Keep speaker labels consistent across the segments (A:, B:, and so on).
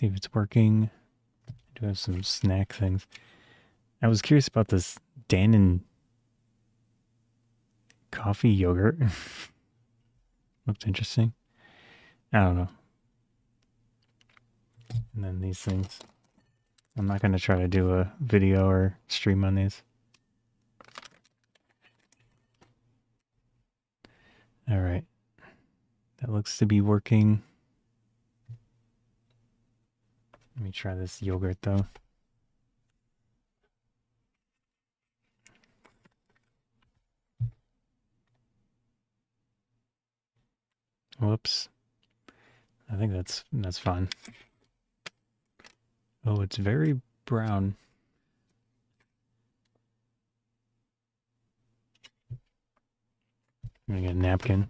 A: See if it's working. I do have some snack things. I was curious about this Dannon coffee yogurt. Looked interesting. I don't know. And then these things. I'm not going to try to do a video or stream on these. All right. That looks to be working. Let me try this yogurt though. Whoops. I think that's fine. Oh, it's very brown. I'm gonna get a napkin.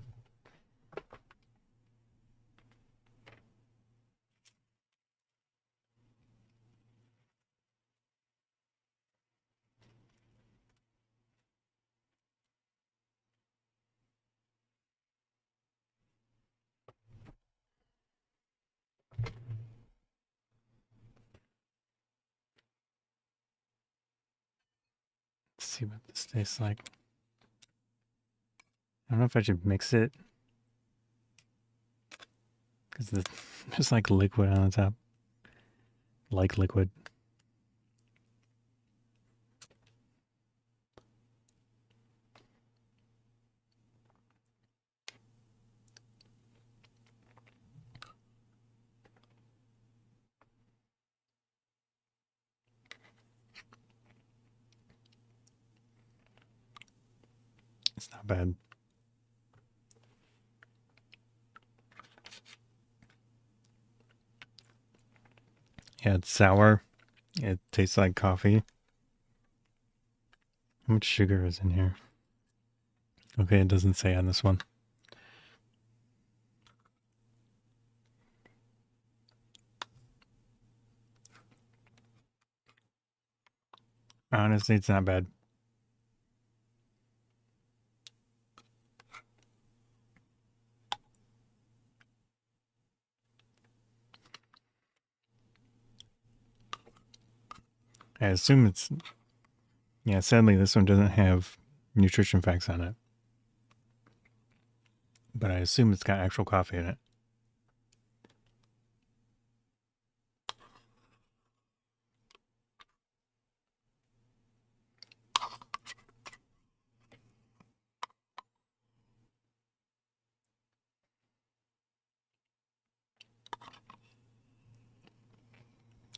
A: Let's see what this tastes like. I don't know if I should mix it. Because there's like liquid on the top. Like liquid. It's not bad. Yeah, it's sour. It tastes like coffee. How much sugar is in here? Okay, it doesn't say on this one. Honestly, it's not bad. I assume it's... Yeah, sadly, this one doesn't have nutrition facts on it. But I assume it's got actual coffee in it.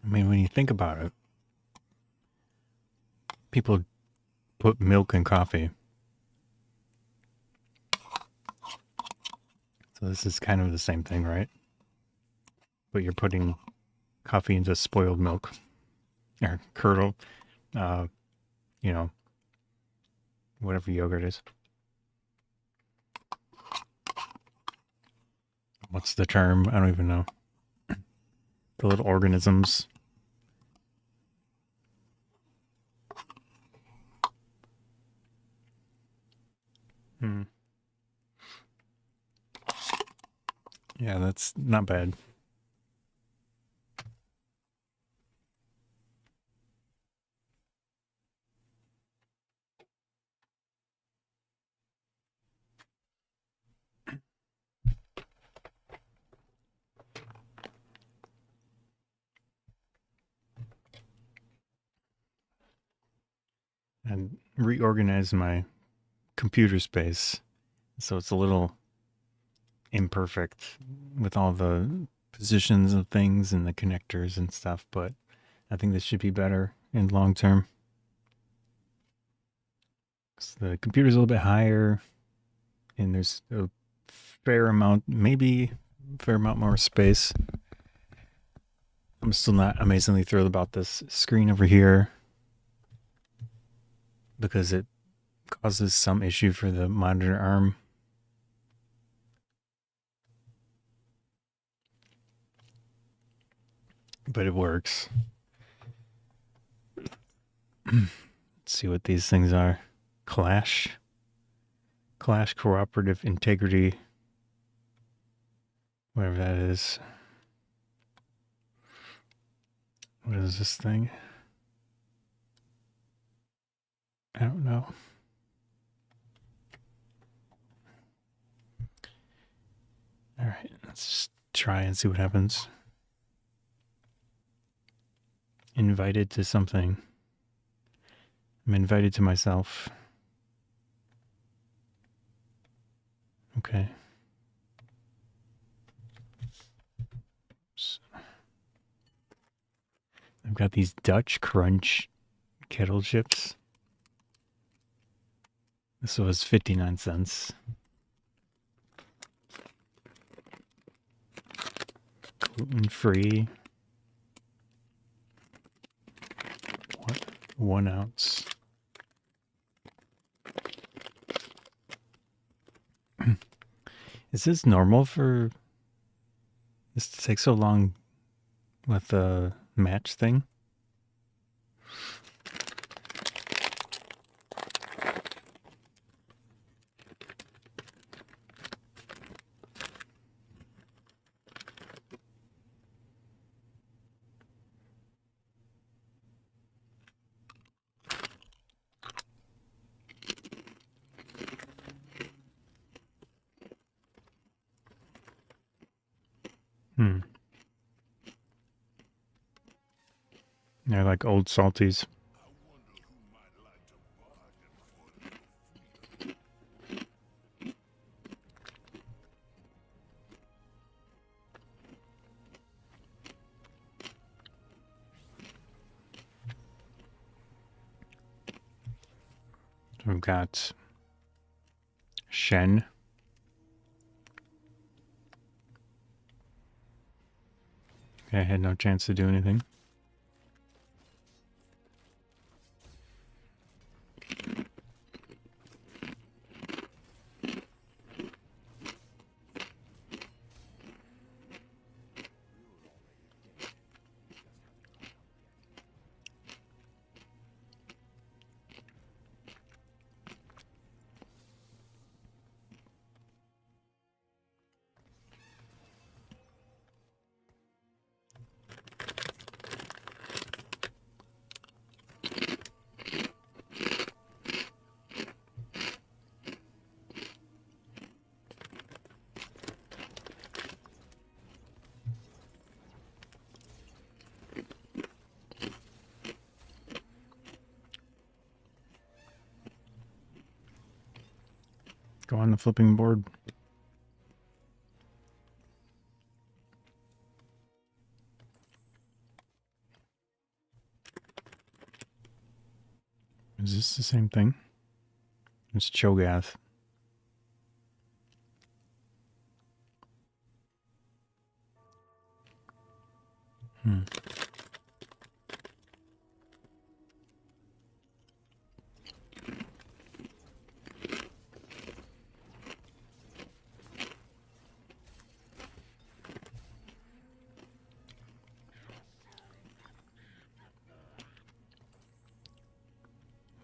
A: I mean, when you think about it, people put milk in coffee. So this is kind of the same thing, right? But you're putting coffee into spoiled milk. Or curdle. You know, whatever yogurt is. What's the term? I don't even know. The little organisms. Yeah, that's not bad. And reorganize my computer space so it's a little imperfect with all the positions of things and the connectors and stuff, but I think this should be better in long term. So the computer's a little bit higher and there's a fair amount, maybe a fair amount more space. I'm still not amazingly thrilled about this screen over here because it causes some issue for the monitor arm. But it works. Let's see what these things are. Clash Cooperative Integrity. Whatever that is. What is this thing? I don't know. All right, let's just try and see what happens. Invited to something. I'm invited to myself. Okay. Oops. I've got these Dutch Crunch kettle chips. This was 59 cents. Gluten-free. What? 1 ounce. Is this normal for this to take so long with the match thing? They're like old salties. We've got Shen. Okay, I had no chance to do anything. Go on the flipping board. Is this the same thing? It's Cho'Gath.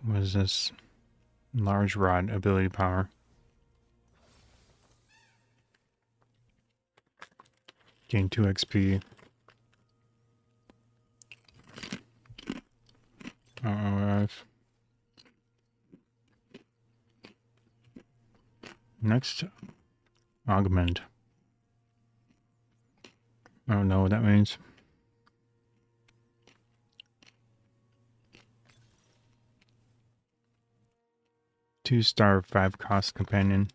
A: What is this? Large rod ability power. Gain 2 XP. OOF. Next, augment. I don't know what that means. 2-star 5 cost companion.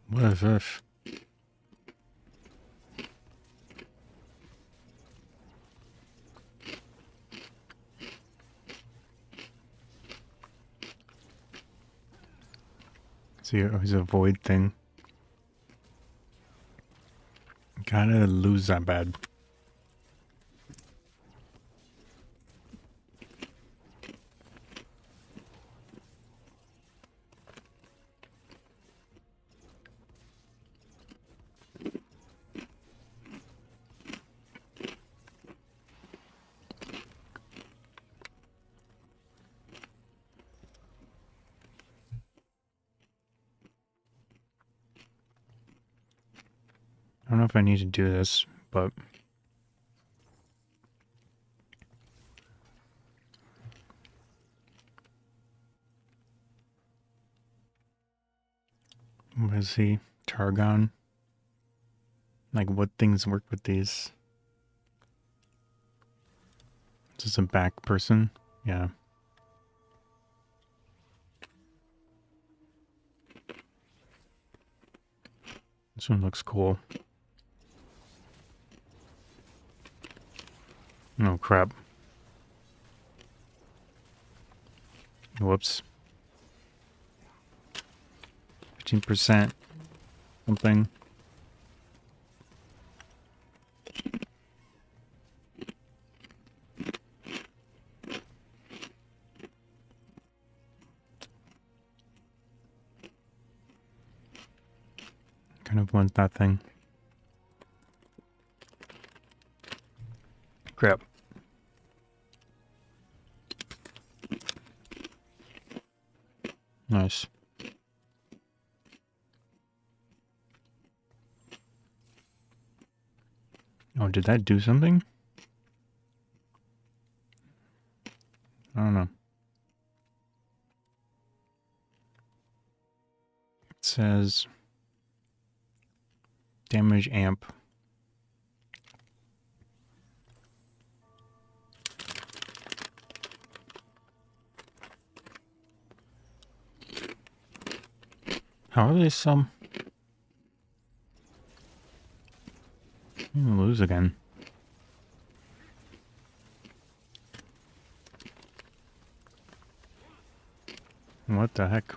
A: What is this? See, it's a void thing. Gotta lose that bad. I don't know if I need to do this, but what is he? Targon? Like, what things work with these? Is this a back person? Yeah. This one looks cool. Oh, crap. Whoops. 15% something. Kind of want that thing. Crap. Nice. Oh, did that do something? I don't know. It says damage amp. How are they some? I'm gonna lose again. What the heck?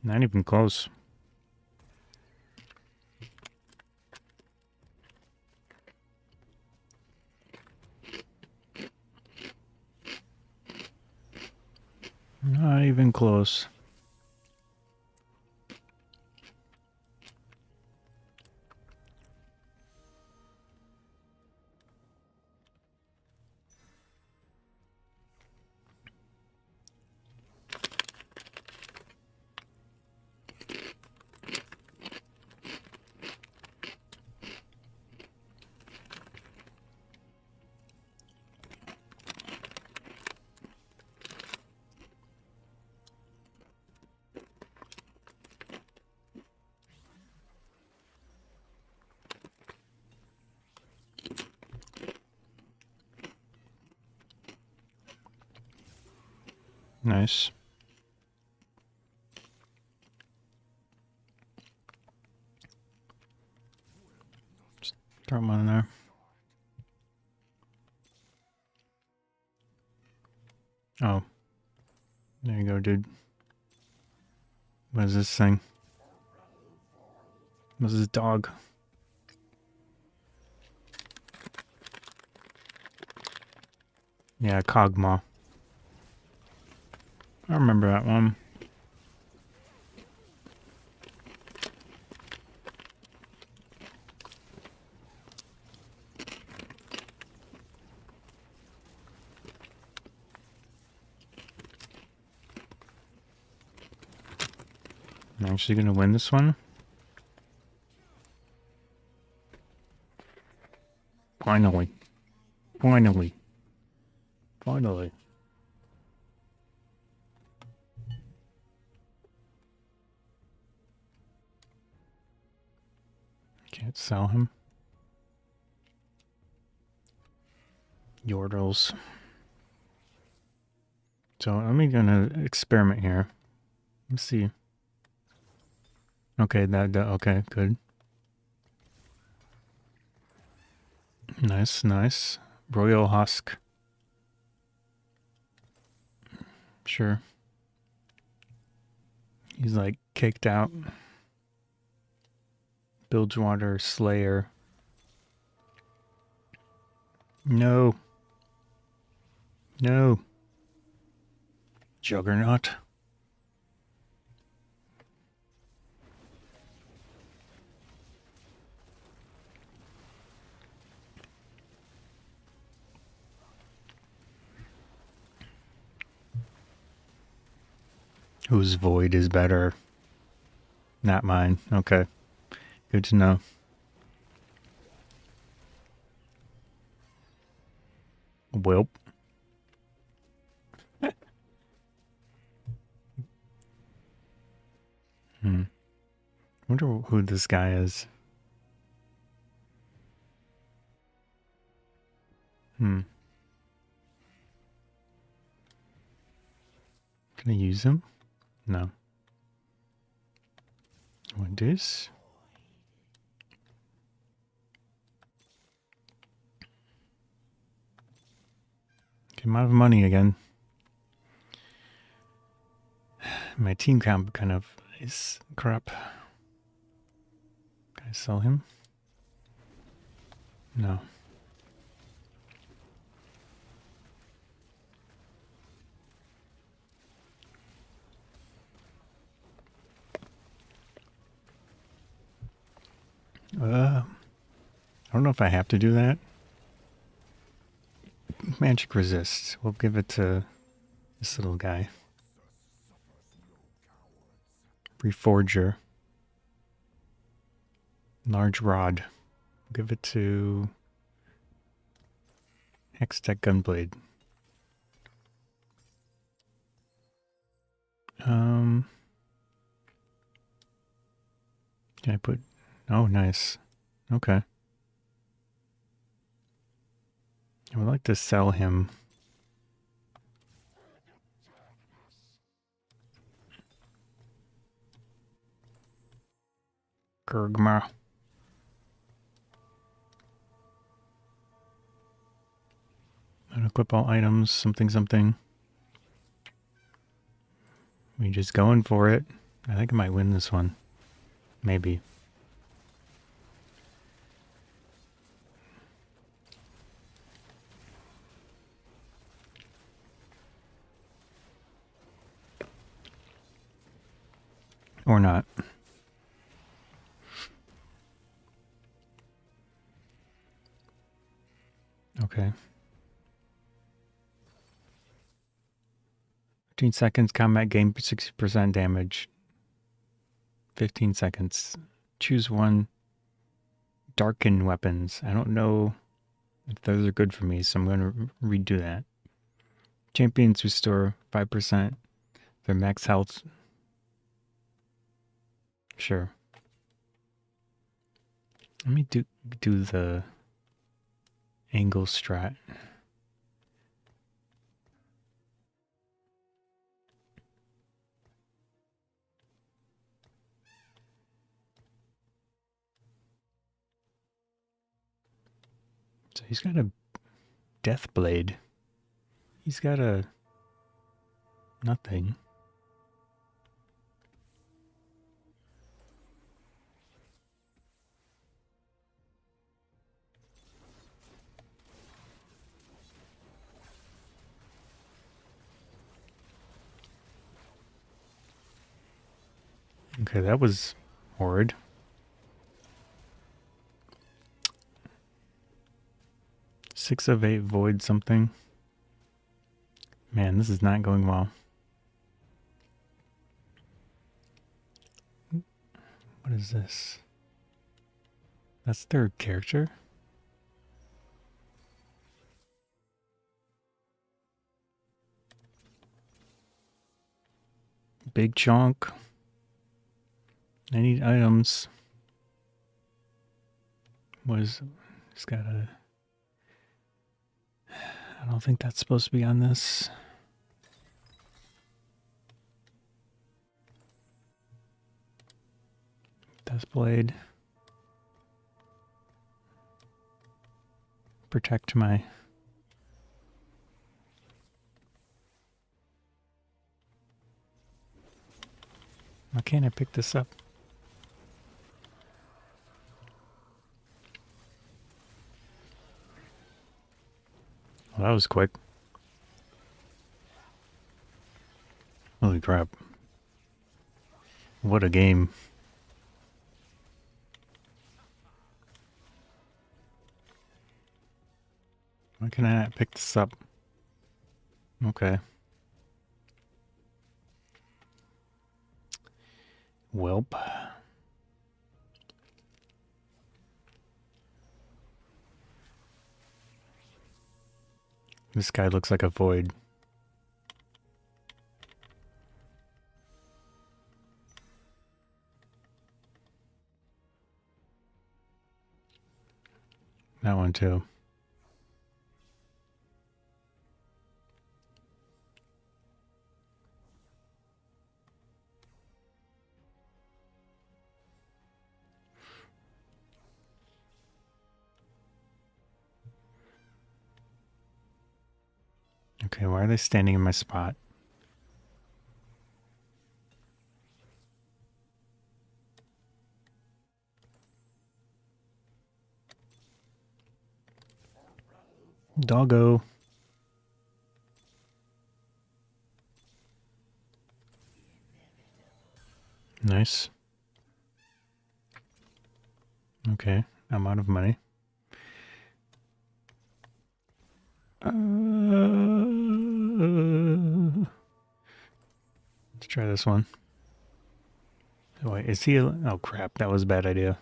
A: Not even close. Not even close. Nice. Just throw them on there. Oh. There you go, dude. What is this thing? What's this dog? Yeah, Kog'Maw. I remember that one. I'm actually gonna win this one. Finally. Finally. Finally. Can't sell him. Yordles. So I'm gonna experiment here. Let's see. Okay, okay, good. Nice, nice. Royal Husk. Sure. He's like caked out. Bilgewater Slayer. No. No. Juggernaut. Whose void is better? Not mine. Okay. Good to know. Welp. Wonder who this guy is. Can I use him? No. What this? Okay, I'm out of money again. My team comp kind of is crap. Can I sell him? No. I don't know if I have to do that. Magic resist. We'll give it to this little guy. Reforger. Large rod. We'll give it to Hextech Gunblade. Can I put... Oh, nice. Okay. I would like to sell him. Gurgma. Unequip all items, something. We just going for it. I think I might win this one. Maybe. Or not. Okay. 15 seconds, combat gain 60% damage. 15 seconds. Choose one. Darken weapons. I don't know if those are good for me, so I'm going to redo that. Champions restore 5%. Their max health. Sure. Let me do the angle strat. So he's got a death blade. He's got a nothing. Okay, that was horrid. Six of 8 void something. Man, this is not going well. What is this? That's their character? Big chunk. I need items. It's got a... I don't think that's supposed to be on this. Death blade. Protect my... Why can't I pick this up? Well, that was quick. Holy crap. What a game. Why can I not pick this up? Okay. Welp. This guy looks like a void. That one too. Okay, why are they standing in my spot? Doggo. Nice. Okay, I'm out of money. Let's try this one. Oh, wait, is he? Oh crap! That was a bad idea.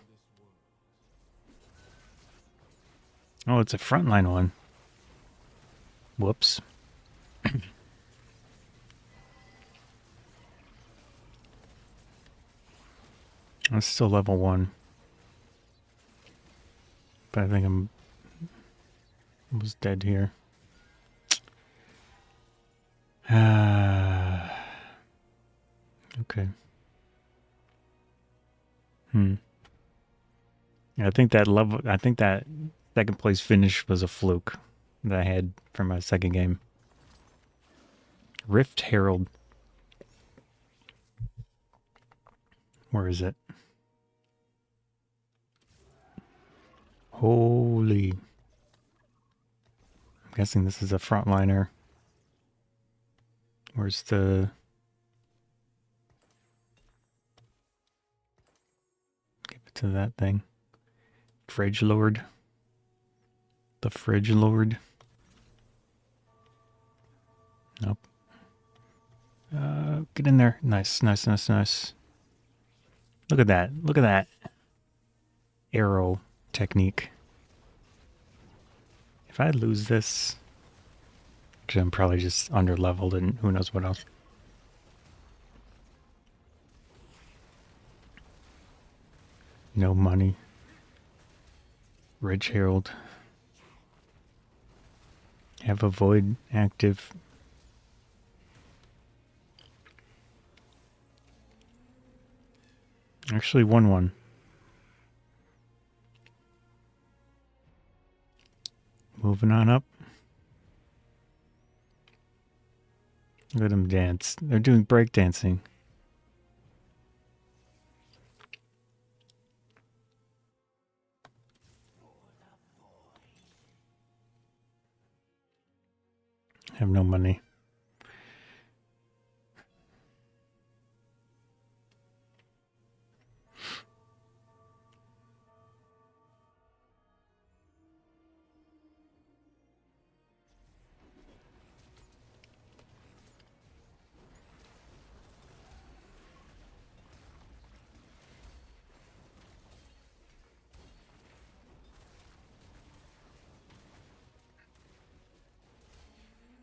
A: Oh, it's a frontline one. Whoops. I'm still level 1. But I think I'm almost dead here. Okay. Yeah, I think that second place finish was a fluke that I had for my second game. Rift Herald. Where is it? Holy. I'm guessing this is a frontliner. Where's the... Give it to that thing. Fridge Lord. The Fridge Lord. Nope. Get in there. Nice, nice, nice, nice. Look at that. Look at that. Arrow technique. If I lose this... Actually, I'm probably just under-leveled and who knows what else. No money. Ridge Herald. Have a void active. Actually won one. Moving on up. Look at them dance. They're doing break dancing. I have no money.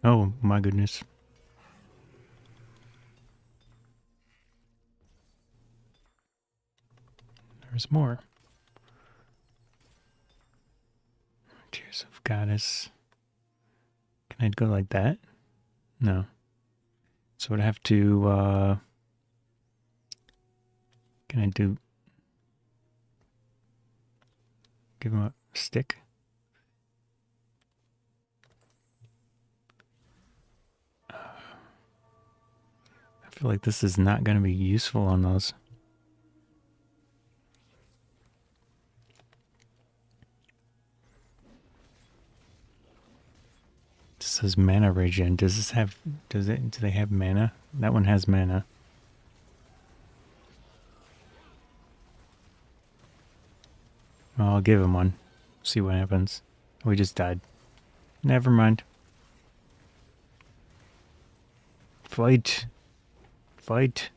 A: Oh my goodness. There's more. Tears of Goddess. Can I go like that? No. So I'd have to, can I do... Give him a stick? I feel like this is not going to be useful on those. This says mana regen. Does this have, do they have mana? That one has mana. Well, I'll give him one. See what happens. We just died. Never mind. Fight. Fight.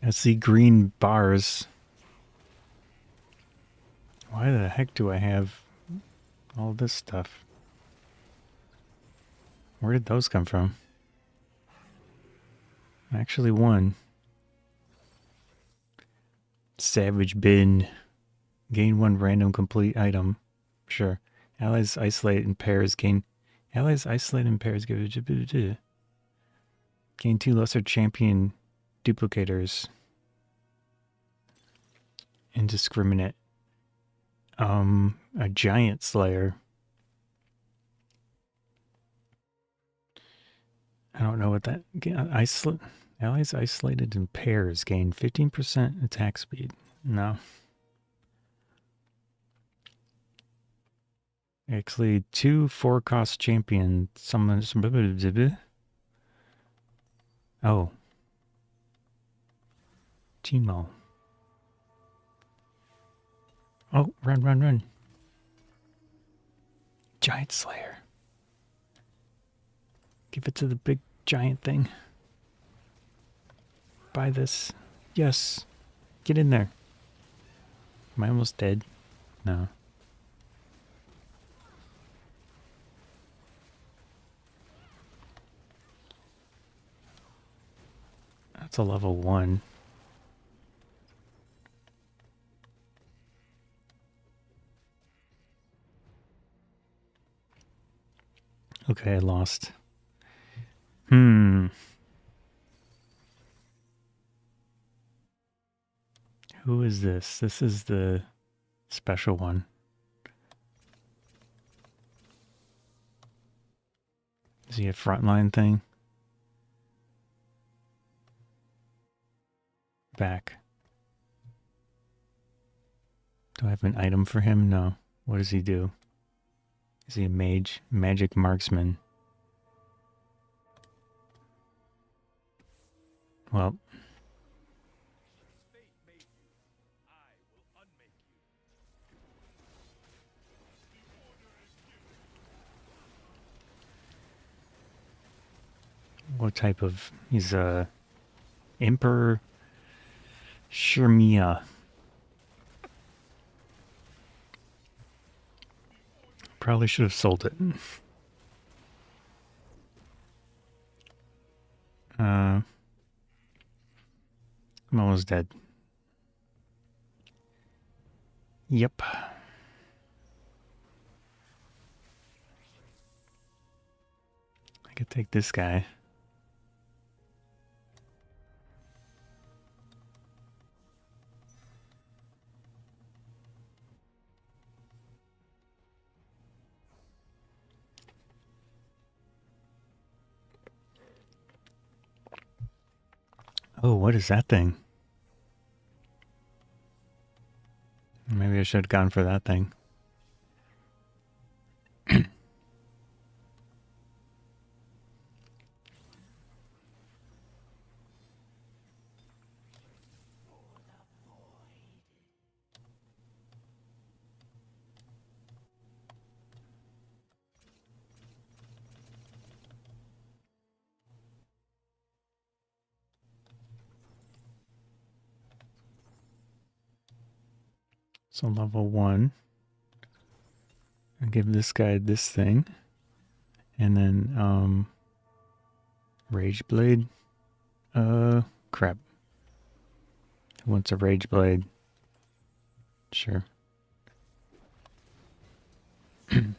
A: I see green bars. Why the heck do I have all this stuff? Where did those come from? I actually won. Savage bin. Gain 1 random complete item. Sure. Allies isolate in pairs. Allies isolate in pairs. Gain 2 lesser champion duplicators. Indiscriminate. A giant slayer. I don't know what that... Allies isolated in pairs gain 15% attack speed. No. Actually, 2 4-cost champion. Oh. Timo. Oh, run, run, run. Giant Slayer. Give it to the big giant thing. Buy this. Yes. Get in there. Am I almost dead? No. That's a level 1. Okay, I lost. Who is this? This is the special one. Is he a frontline thing? Back. Do I have an item for him? No. What does he do? Is he a mage? Magic marksman. Well. What type of... He's a... Emperor Shirmia. Probably should have sold it. I'm almost dead. Yep. I could take this guy. Oh, what is that thing? Maybe I should have gone for that thing. So level 1. I'll give this guy this thing. And then, Rage Blade. Crap. Who wants a Rage Blade? Sure. I'm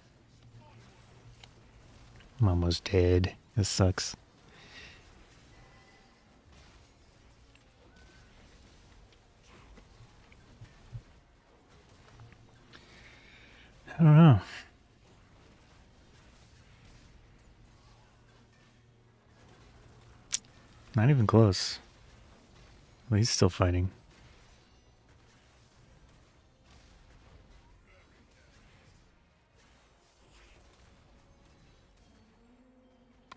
A: almost dead. This sucks. I don't know. Not even close. Well, he's still fighting.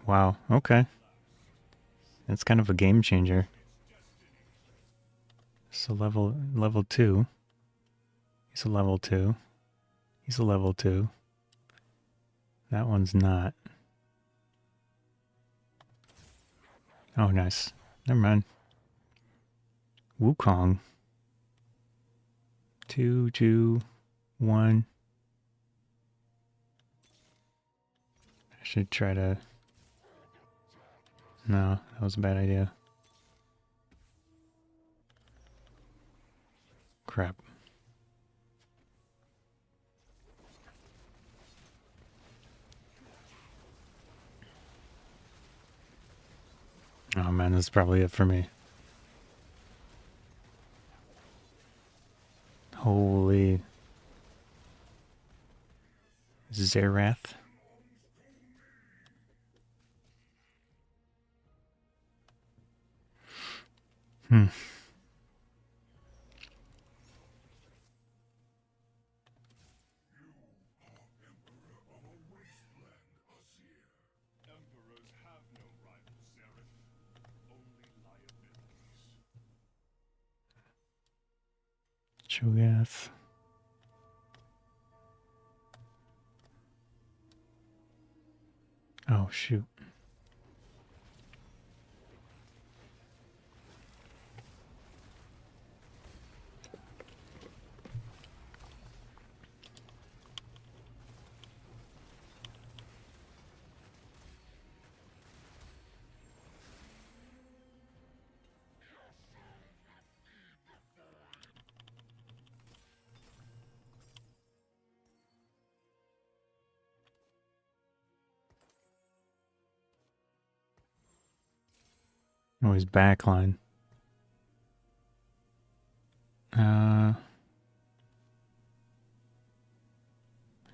A: Wow, okay. That's kind of a game changer. So level 2. He's a level 2. He's a level 2. That one's not. Oh, nice. Never mind. Wukong. 2, 2, 1. I should try to... No, that was a bad idea. Crap. Oh man, this is probably it for me. Holy... Zerath? Hmm. Cho'Gath. Oh shoot. Oh, he's backline.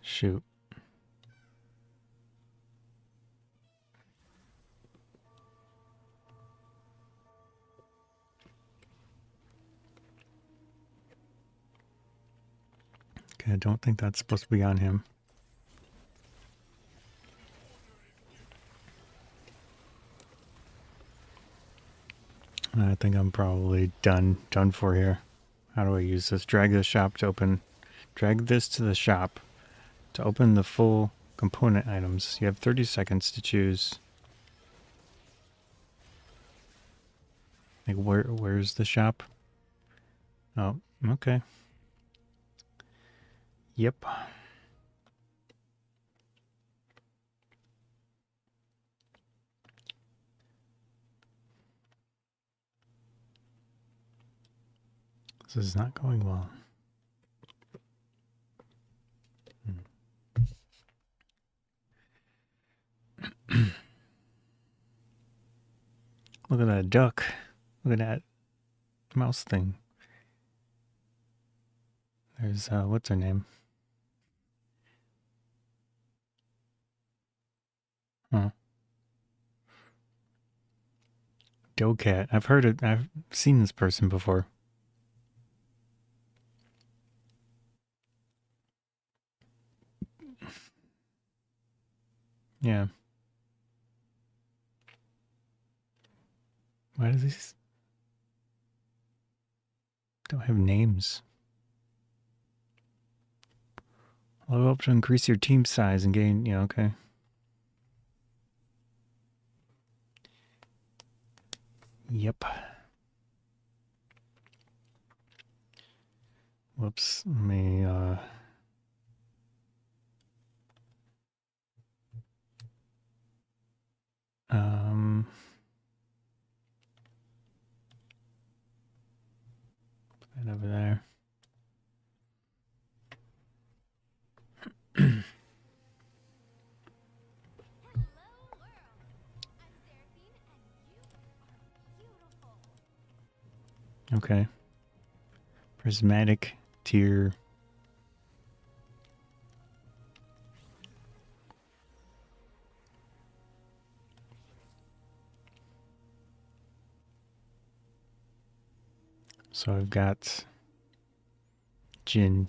A: Shoot. Okay, I don't think that's supposed to be on him. I think I'm probably done for here. How do I use this? Drag this shop to open. Drag this to the shop to open the full component items. You have 30 seconds to choose. Like where's the shop? Oh, okay. Yep. This is not going well. Look at that duck. Look at that mouse thing. There's, what's her name? Huh. Doughcat. I've heard it. I've seen this person before. Yeah. Why does these don't have names? Level up to increase your team size and gain, yeah, okay. Yep. Whoops. Let me, put that over there. Okay. Prismatic tier. So I've got Jin.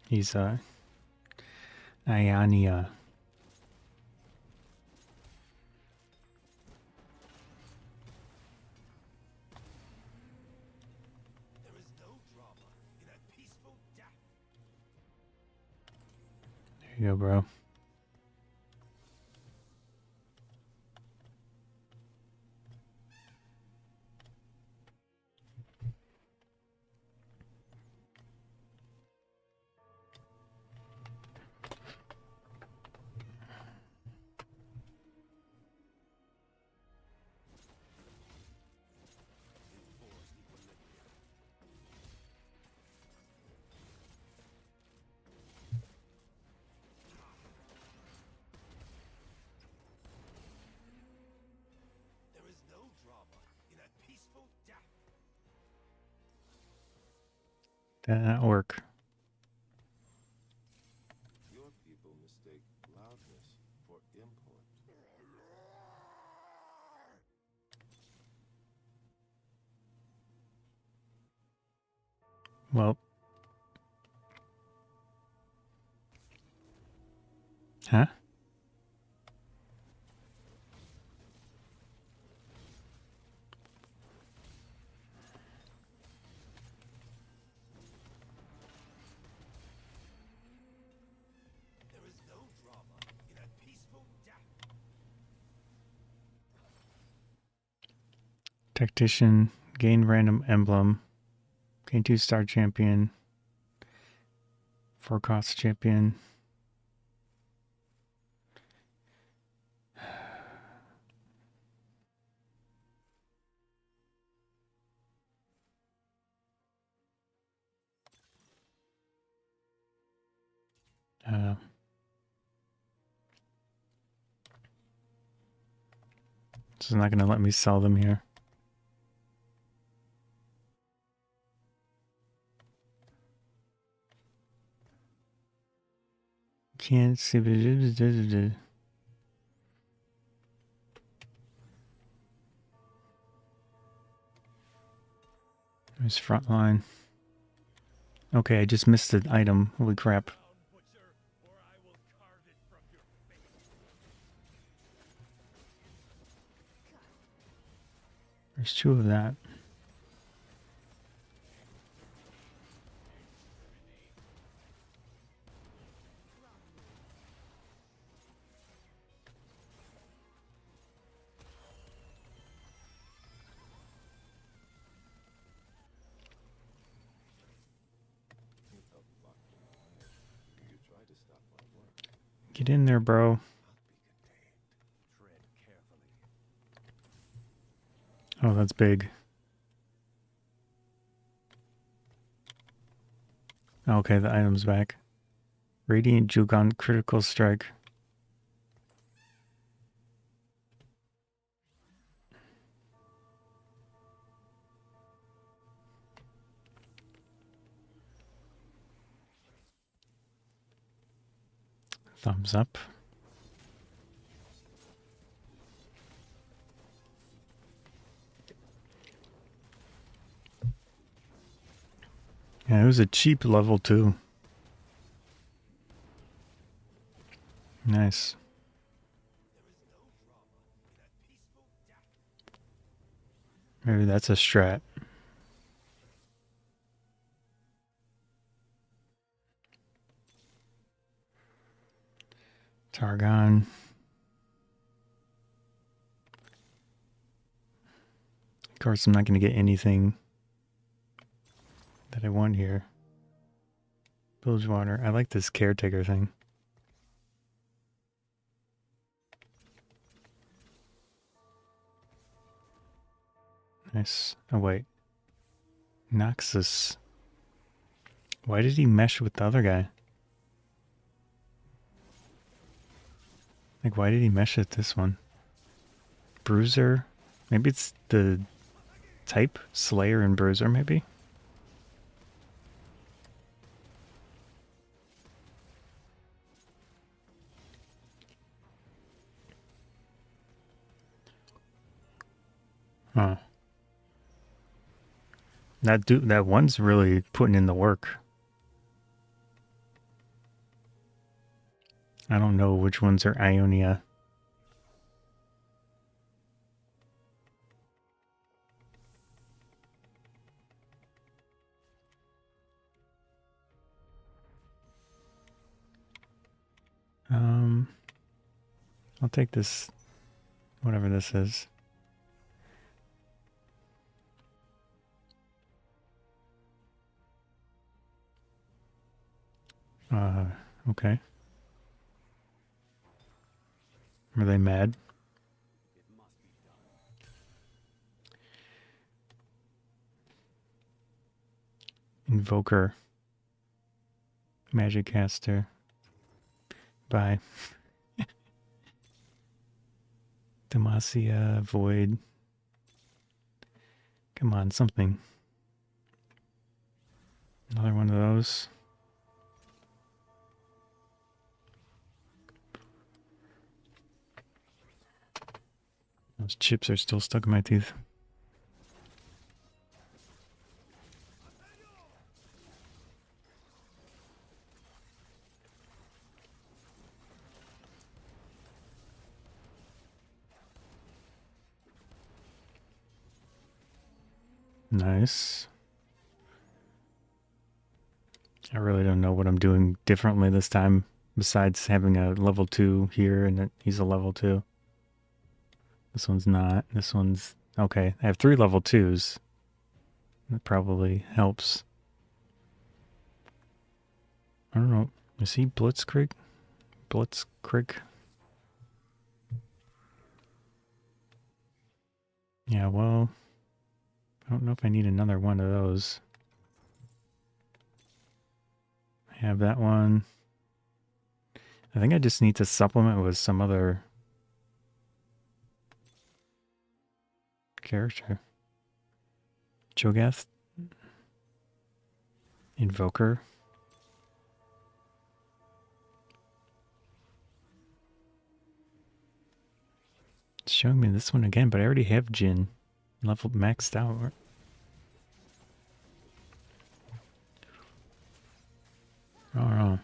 A: He's Ionia. There you go, bro. That not work.
B: Your people mistake loudness for import.
A: Well. Huh?
B: There is no drama in a peaceful death.
A: Tactician. Gain random emblem. Gain 2-star champion. 4-cost champion. It's not going to let me sell them here. Can't see. There's frontline. Okay, I just missed an item. Holy crap. There's 2 of that.
B: You tried to stop my work.
A: Get in there, bro.
B: Tread carefully.
A: Oh, that's big. Okay, the item's back. Radiant Jugon critical strike. Thumbs up. Yeah, it was a cheap level too. Nice. Maybe that's a strat. Targon. Of course, I'm not going to get anything that I want here. Bilgewater. I like this caretaker thing. Nice. Oh, wait. Noxus. Why did he mesh with the other guy? Like, why did he mesh with this one? Bruiser? Maybe it's the type? Slayer and Bruiser, maybe? Huh. That one's really putting in the work. I don't know which ones are Ionia. I'll take this, whatever this is. Okay. Are they mad? Invoker. Magic caster. Bye. Demacia, Void. Come on, something. Another one of those. Those chips are still stuck in my teeth. Nice. I really don't know what I'm doing differently this time, besides having a level 2 here, and he's a level 2. This one's not. This one's... Okay, I have 3 level 2s. That probably helps. I don't know. Is he Blitzkrieg? Blitzkrieg? Yeah, well... I don't know if I need another one of those. I have that one. I think I just need to supplement with some other character. Cho'Gath? Invoker? It's showing me this one again, but I already have Jin level maxed out. I don't know.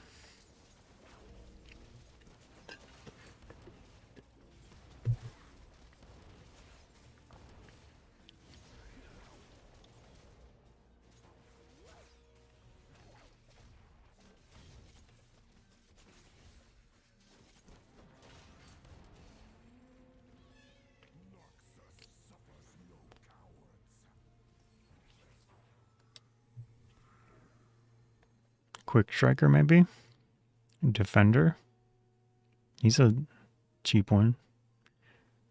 A: Quick Striker, maybe? Defender? He's a cheap one.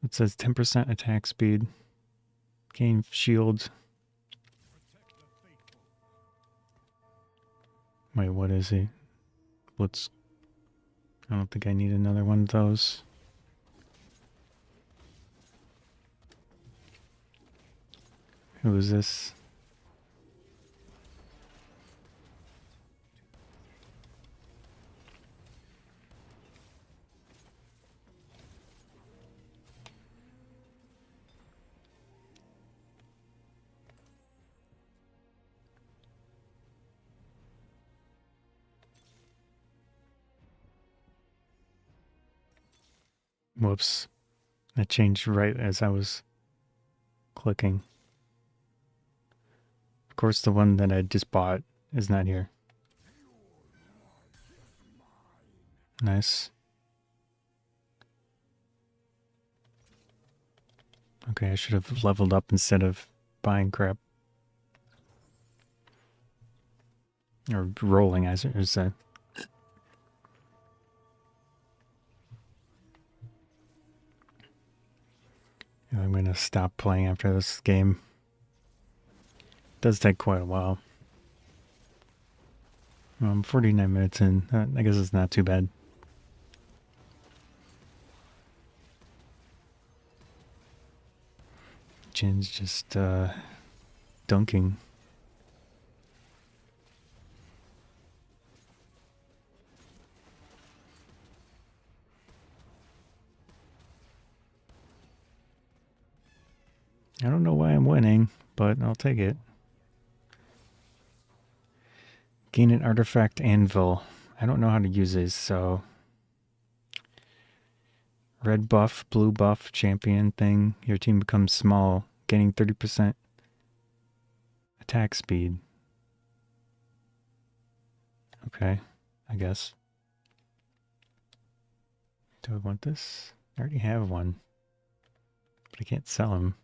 A: It says 10% attack speed. Gain shield. Wait, what is he? Let's... I don't think I need another one of those. Who is this? Whoops. That changed right as I was clicking. Of course, the one that I just bought is not here. Nice. Okay, I should have leveled up instead of buying crap. Or rolling, as I said. I'm going to stop playing after this game. It does take quite a while. 49 minutes in. I guess it's not too bad. Jin's just dunking. I don't know why I'm winning, but I'll take it. Gain an artifact anvil. I don't know how to use these, so... Red buff, blue buff, champion thing. Your team becomes small, gaining 30% attack speed. Okay, I guess. Do I want this? I already have one. But I can't sell him.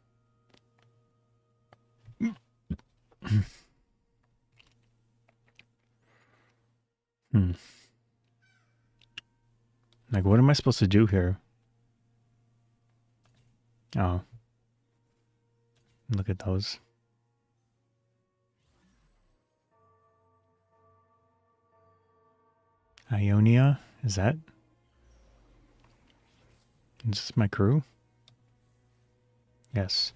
A: Like, what am I supposed to do here? Oh. Look at those. Ionia? Is that? Is this my crew? Yes.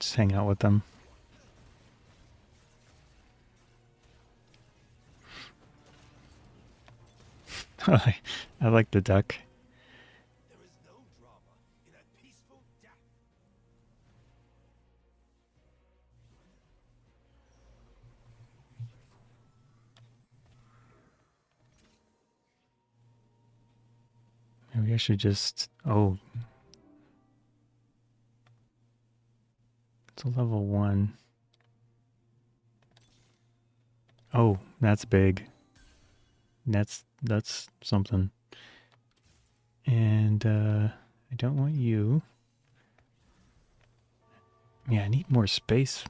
A: Just hang out with them. I like the duck.
B: There is no drama in a peaceful death.
A: Maybe I should just... Oh. It's a level 1. Oh, that's big. That's something. And I don't want you. Yeah, I need more space.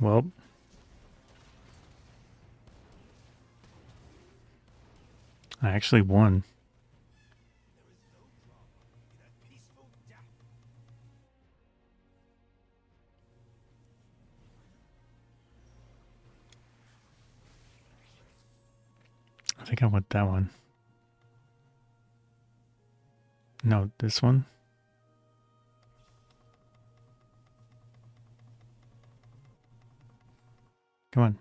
A: Well, I actually won.
B: There is no drama in a peaceful death.
A: I think I want that one. No, this one. Come on.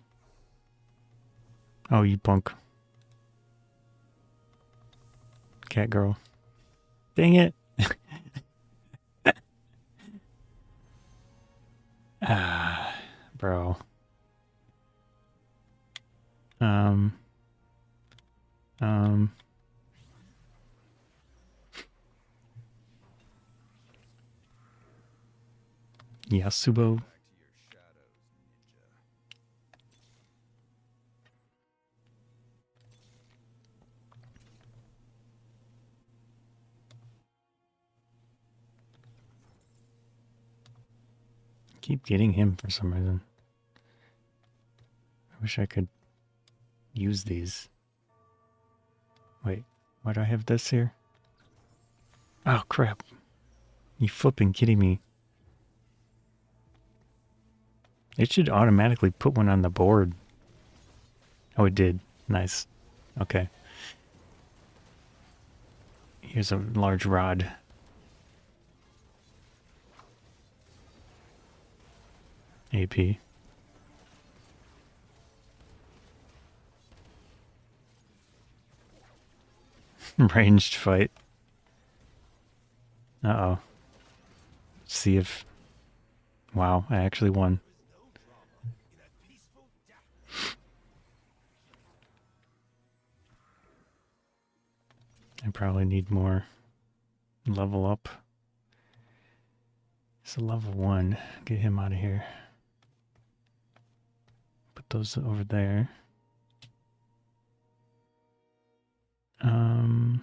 A: Oh, you punk. Cat girl. Dang it. Ah, bro. Um. Yasubo.
B: Back to your shadows, ninja.
A: Keep getting him for some reason. I wish I could use these. Wait, why do I have this here? Oh, crap. You flipping kidding me. It should automatically put one on the board. Oh, it did. Nice. Okay. Here's a large rod. AP. Ranged fight. Uh-oh. See if... Wow, I actually won.
B: There is no drama in a peaceful death.
A: I probably need more level up. It's a level 1. Get him out of here. Put those over there. I'm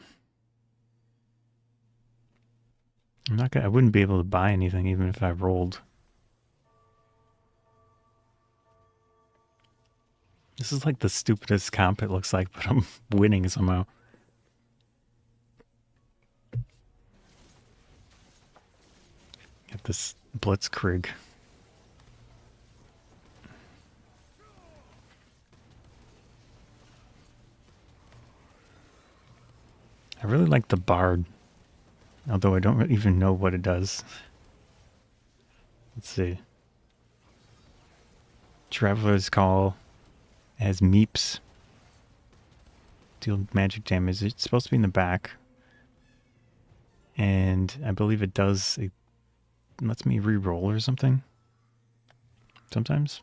A: not gonna... I wouldn't be able to buy anything even if I rolled. This is like the stupidest comp it looks like, but I'm winning somehow. Get this Blitzkrieg. I really like the Bard, although I don't even know what it does. Let's see. Traveler's Call has Meeps. Deal magic damage. It's supposed to be in the back. And I believe it does... It lets me re-roll or something. Sometimes.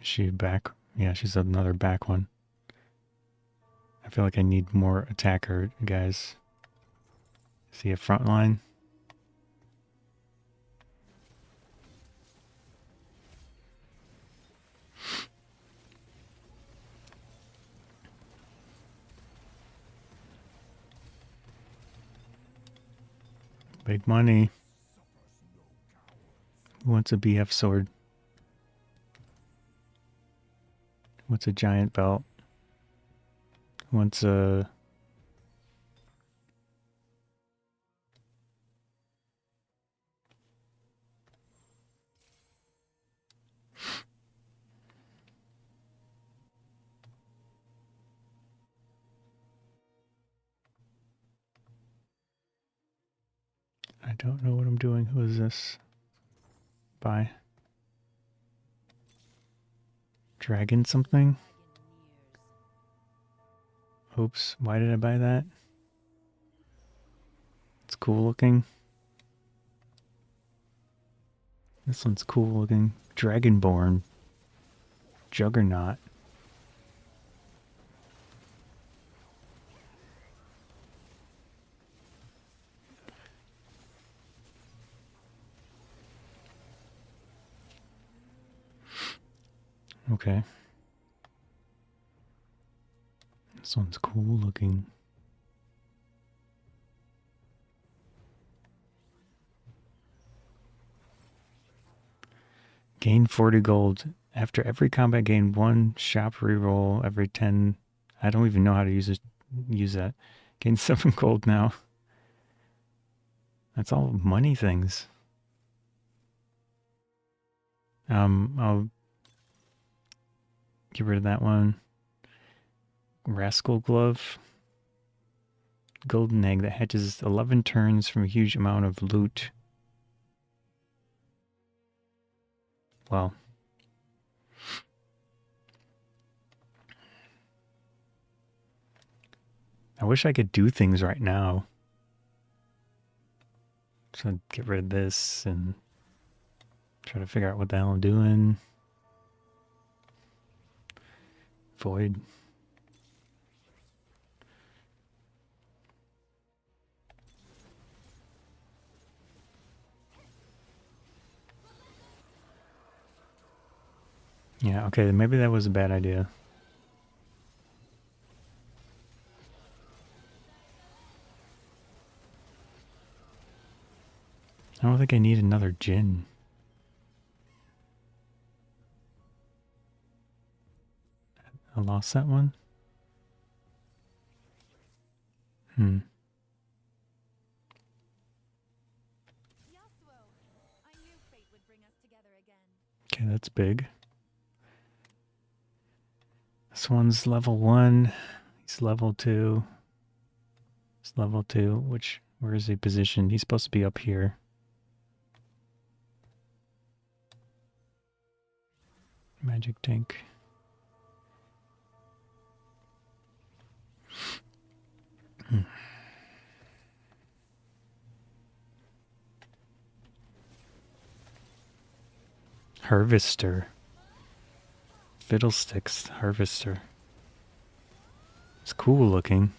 A: Is she back? Yeah, she's another back one. I feel like I need more attacker guys. See a front line? Big money. Who wants a BF sword? What's a giant belt? Who wants a... I don't know what I'm doing. Who is this? Buy. Dragon something? Oops, why did I buy that? It's cool looking. This one's cool looking. Dragonborn. Juggernaut. Okay. This one's cool looking. Gain 40 gold. After every combat, gain 1 shop reroll every 10. I don't even know how to use that. Gain 7 gold now. That's all money things. I'll get rid of that one. Rascal glove. Golden egg that hatches 11 turns from a huge amount of loot. Well. I wish I could do things right now. So get rid of this and try to figure out what the hell I'm doing. Void. Yeah, okay, maybe that was a bad idea. I don't think I need another gin. I lost that one? Okay, that's big. This one's level 1. He's level 2. He's level 2, where is he positioned? He's supposed to be up here. Magic tank. Harvester. Fiddlesticks harvester. It's cool looking.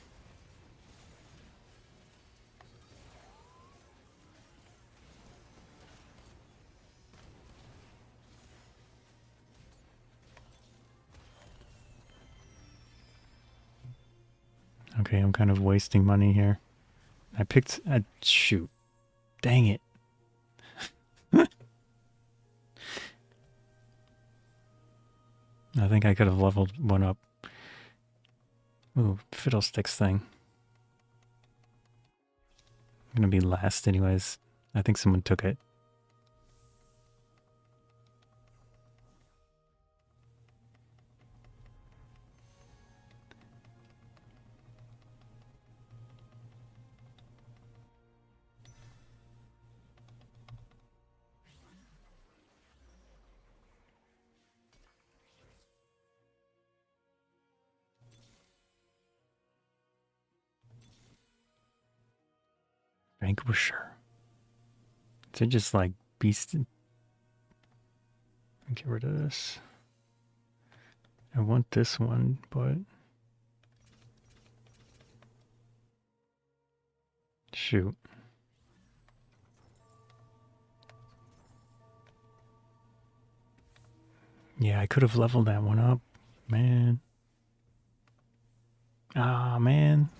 A: Okay, I'm kind of wasting money here. I picked a shoot. Dang it. I think I could have leveled one up. Ooh, fiddlesticks thing. I'm gonna be last anyways. I think someone took it. Vanquisher. Is it just like beast? Get rid of this. I want this one, but shoot. Yeah, I could have leveled that one up, man. Ah, man.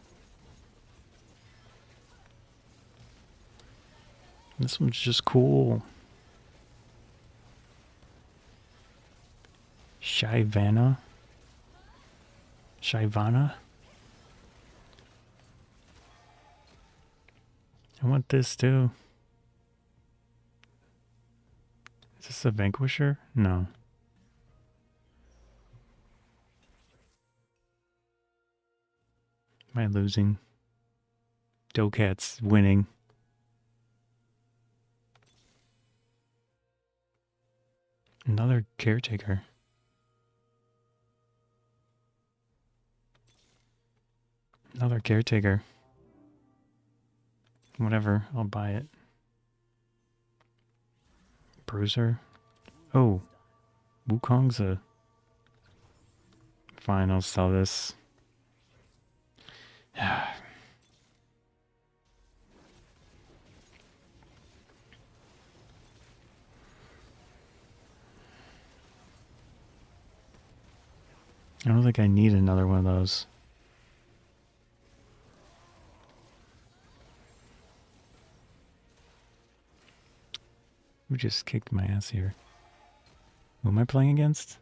A: This one's just cool. Shyvana? Shyvana? I want this too. Is this a Vanquisher? No. Am I losing? Dokat's winning. Another caretaker. Another caretaker. Whatever, I'll buy it. Bruiser. Oh, Wukong's a... Fine, I'll sell this. I don't think I need another one of those. Who just kicked my ass here? Who am I playing against?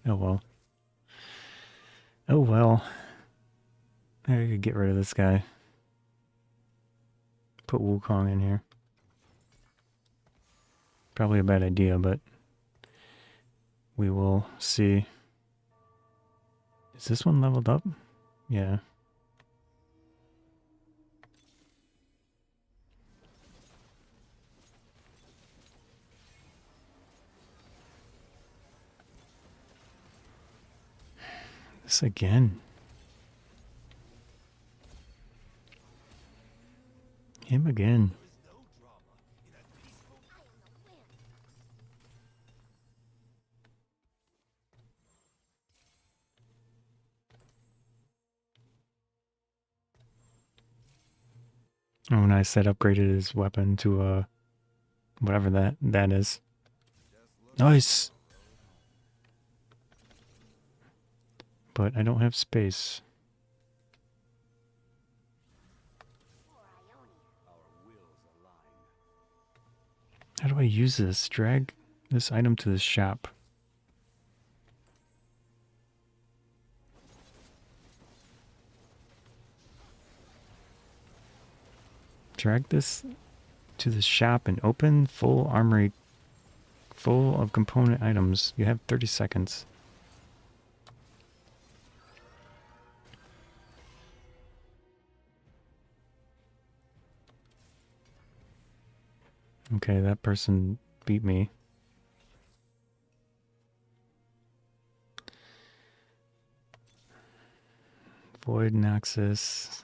A: Oh well. Oh well. I could get rid of this guy. Put Wukong in here. Probably a bad idea, but we will see. Is this one leveled up? Yeah. This again. Him again. Oh, when I said upgraded his weapon to whatever that is. Nice. But I don't have space. How do I use this? Drag this item to the shop. Drag this to the shop and open full armory full of component items. You have 30 seconds. Okay, that person beat me. Void Noxus.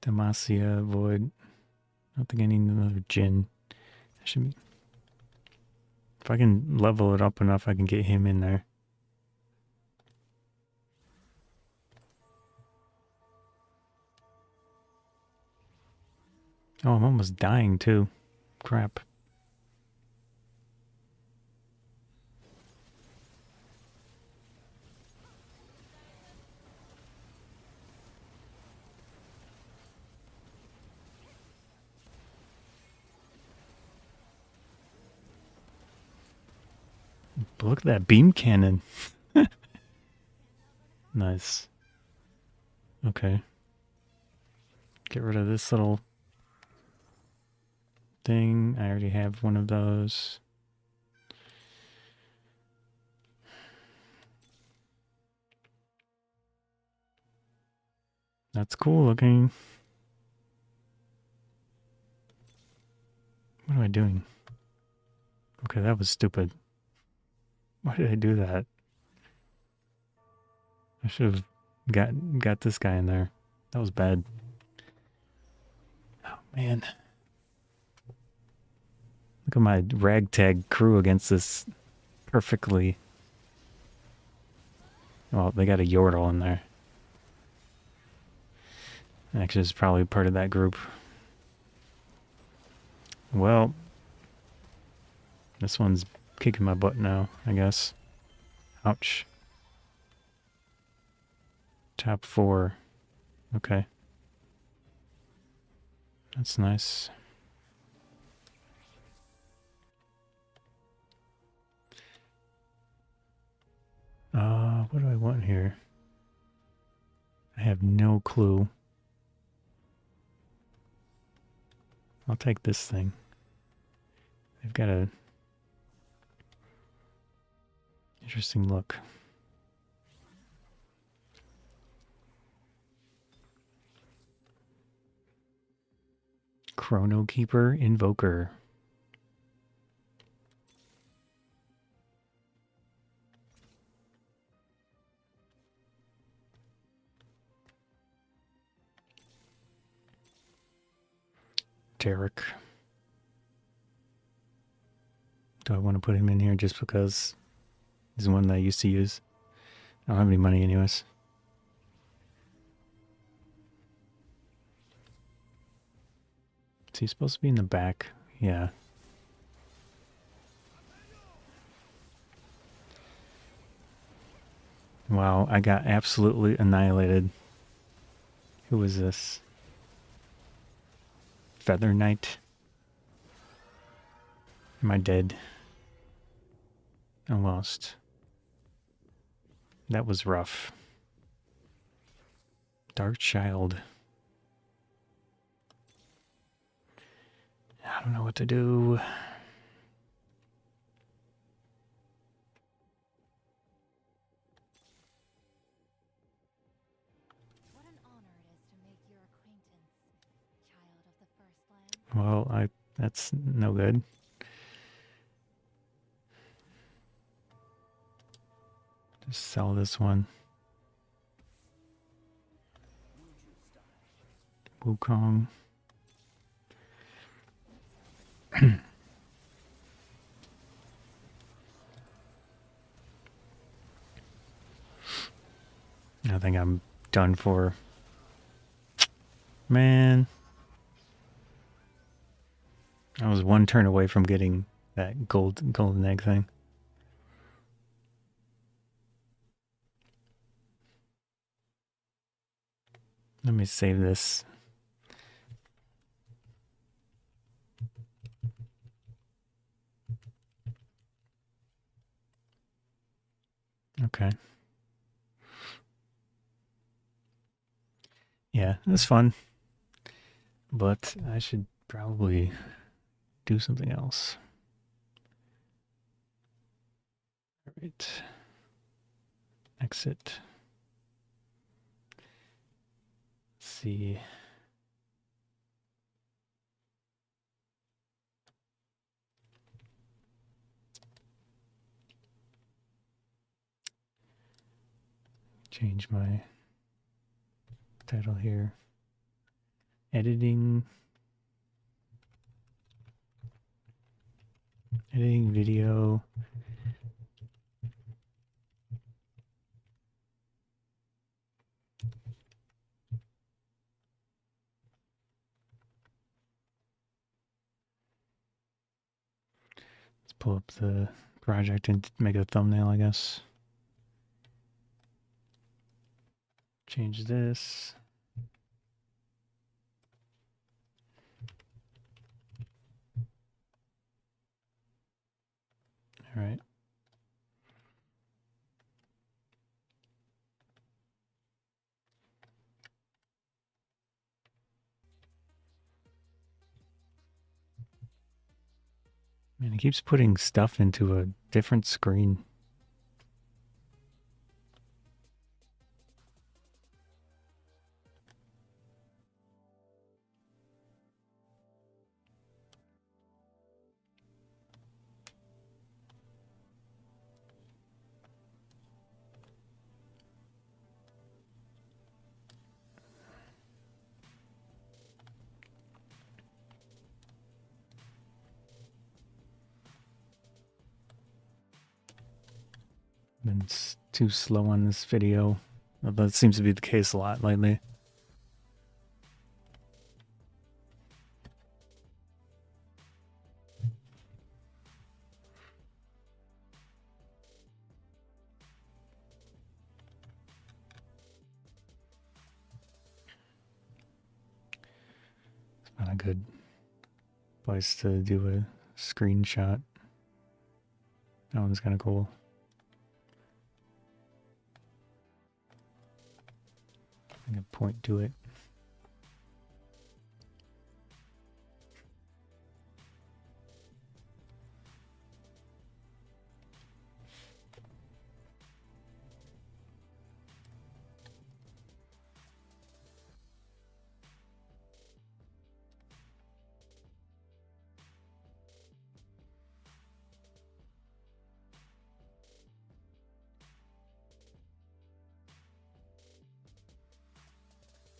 A: Demacia, Void. I don't think I need another Jin. I should be... If I can level it up enough, I can get him in there. Oh, I'm almost dying too. Crap. But look at that beam cannon. Nice. Okay. Get rid of this little thing. I already have one of those. That's cool looking. What am I doing? Okay, that was stupid. Why did I do that? I should have got this guy in there. That was bad. Oh man. Look at my ragtag crew against this perfectly. Well, they got a Yordle in there. Actually, it's probably part of that group. Well, this one's kicking my butt now, I guess. Ouch. Top 4. Okay. That's nice. What do I want here? I have no clue. I'll take this thing. They've got a interesting look. Chrono Keeper Invoker. Derek. Do I want to put him in here just because he's the one that I used to use? I don't have any money anyways. Is he supposed to be in the back? Yeah. Wow, I got absolutely annihilated. Who was this? Feather Knight? Am I dead? I lost. That was rough. Dark Child. I don't know what to do.
C: What an honor it is to make your acquaintance, child of the first land.
A: Well, that's no good. Just sell this one. Wukong. I think I'm done for. Man. I was one turn away from getting that golden egg thing. Let me save this. Okay. Yeah, it was fun. But I should probably do something else. All right. Exit. Let's see. Change my title here. Editing video. Let's pull up the project and make a thumbnail, I guess. Change this. All right. Man, it keeps putting stuff into a different screen. Been too slow on this video. That seems to be the case a lot lately. Not a good place to do a screenshot. That one's kind of cool. I can point to it.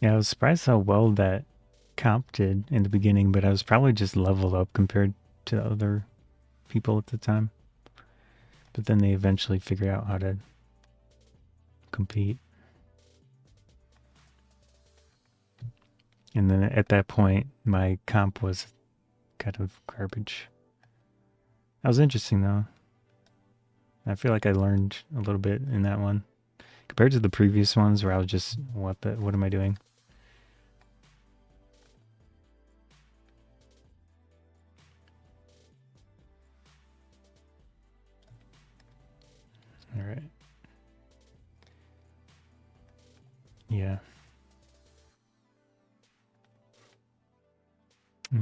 A: Yeah, I was surprised how well that comp did in the beginning, but I was probably just leveled up compared to other people at the time. But then they eventually figured out how to compete. And then at that point, my comp was kind of garbage. That was interesting though. I feel like I learned a little bit in that one compared to the previous ones where I was just, what am I doing? All right. Yeah.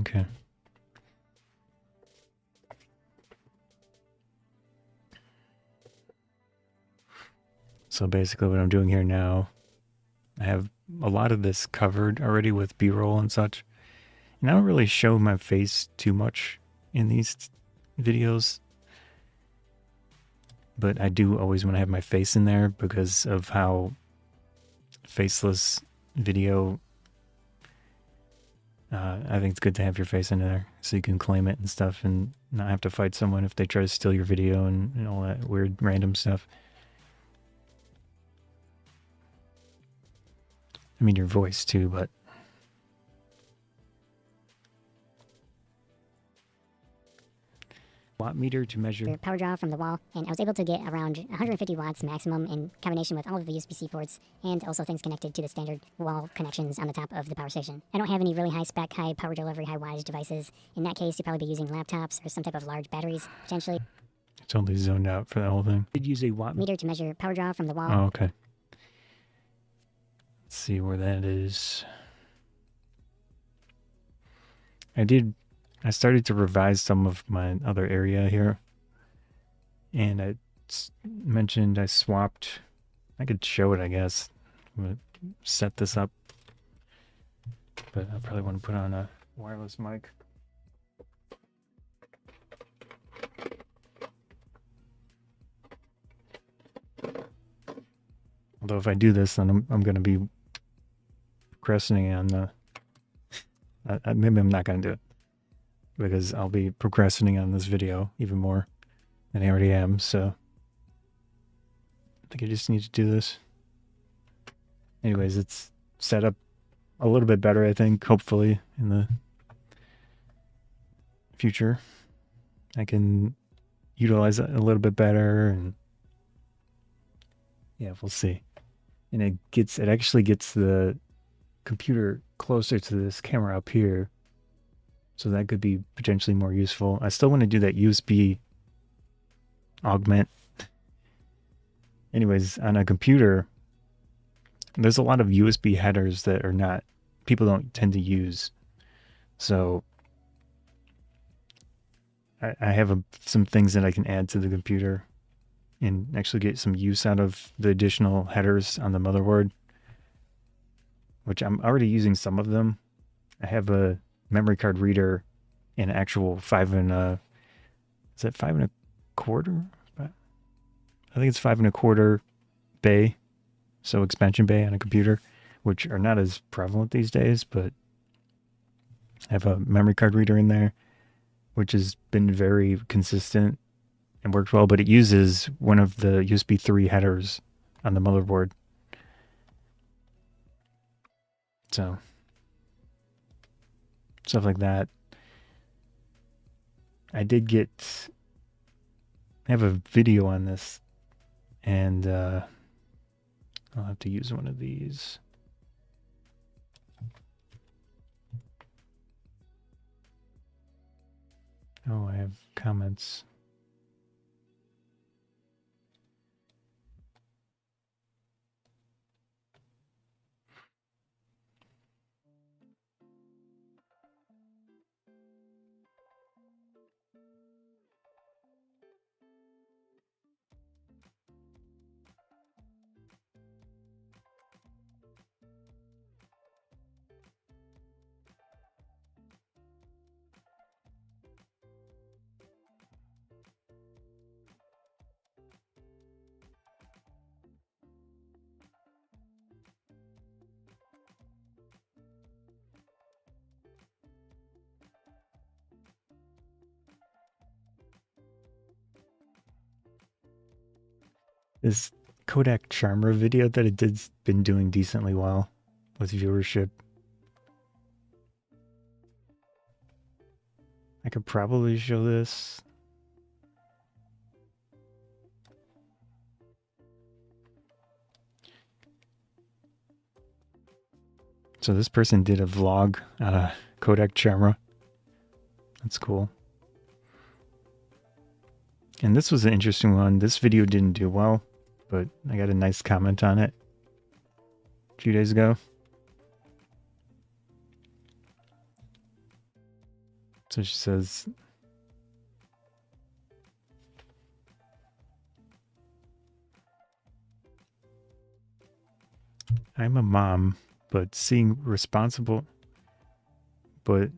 A: Okay. So basically what I'm doing here now, I have a lot of this covered already with B-roll and such. And I don't really show my face too much in these videos. But I do always want to have my face in there because of how faceless video, I think it's good to have your face in there so you can claim it and stuff and not have to fight someone if they try to steal your video and all that weird random stuff. I mean your voice too, but watt meter to measure
D: power draw from the wall, and I was able to get around 150 watts maximum in combination with all of the USB-C ports and also things connected to the standard wall connections on the top of the power station. I don't have any really high spec, high power delivery, high wattage devices. In that case, you'd probably be using laptops or some type of large batteries, potentially.
A: Totally zoned out for that whole thing. Did use a watt
D: meter to measure power draw from the wall.
A: Oh, okay. Let's see where that is. I started to revise some of my other area here. And I mentioned I swapped. I could show it, I guess. I'm going to set this up. But I probably want to put on a wireless mic. Although if I do this, then I'm going to be procrastinating on the... maybe I'm not going to do it. Because I'll be procrastinating on this video even more than I already am, so... I think I just need to do this. Anyways, it's set up a little bit better, I think, hopefully, in the future. I can utilize it a little bit better, and yeah, we'll see. And it actually gets the computer closer to this camera up here, so that could be potentially more useful. I still want to do that USB augment. Anyways, on a computer, there's a lot of USB headers that are not, people don't tend to use. So I have some things that I can add to the computer and actually get some use out of the additional headers on the motherboard, which I'm already using some of them. I have a memory card reader and actual is that 5 1/4? I think it's 5 1/4 bay, so expansion bay on a computer, which are not as prevalent these days, but I have a memory card reader in there, which has been very consistent and worked well, but it uses one of the USB 3 headers on the motherboard. So, stuff like that. I have a video on this, and I'll have to use one of these. Oh, I have comments. This Kodak Charmer video that it did been doing decently well with viewership. I could probably show this. So this person did a vlog out of Kodak Charmer. That's cool. And this was an interesting one. This video didn't do well, but I got a nice comment on it a few days ago. So she says, I'm a mom, but seems responsible for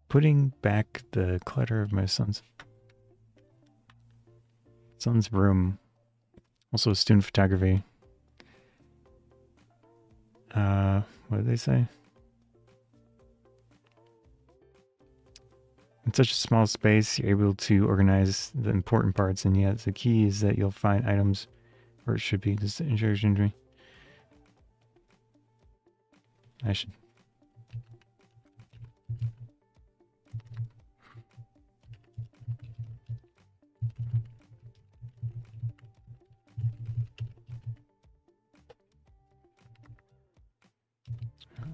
A: putting back the clutter of my son's room. Also student photography. What did they say? In such a small space, you're able to organize the important parts, and yet the key is that you'll find items where it should be. This introduction to me. I should.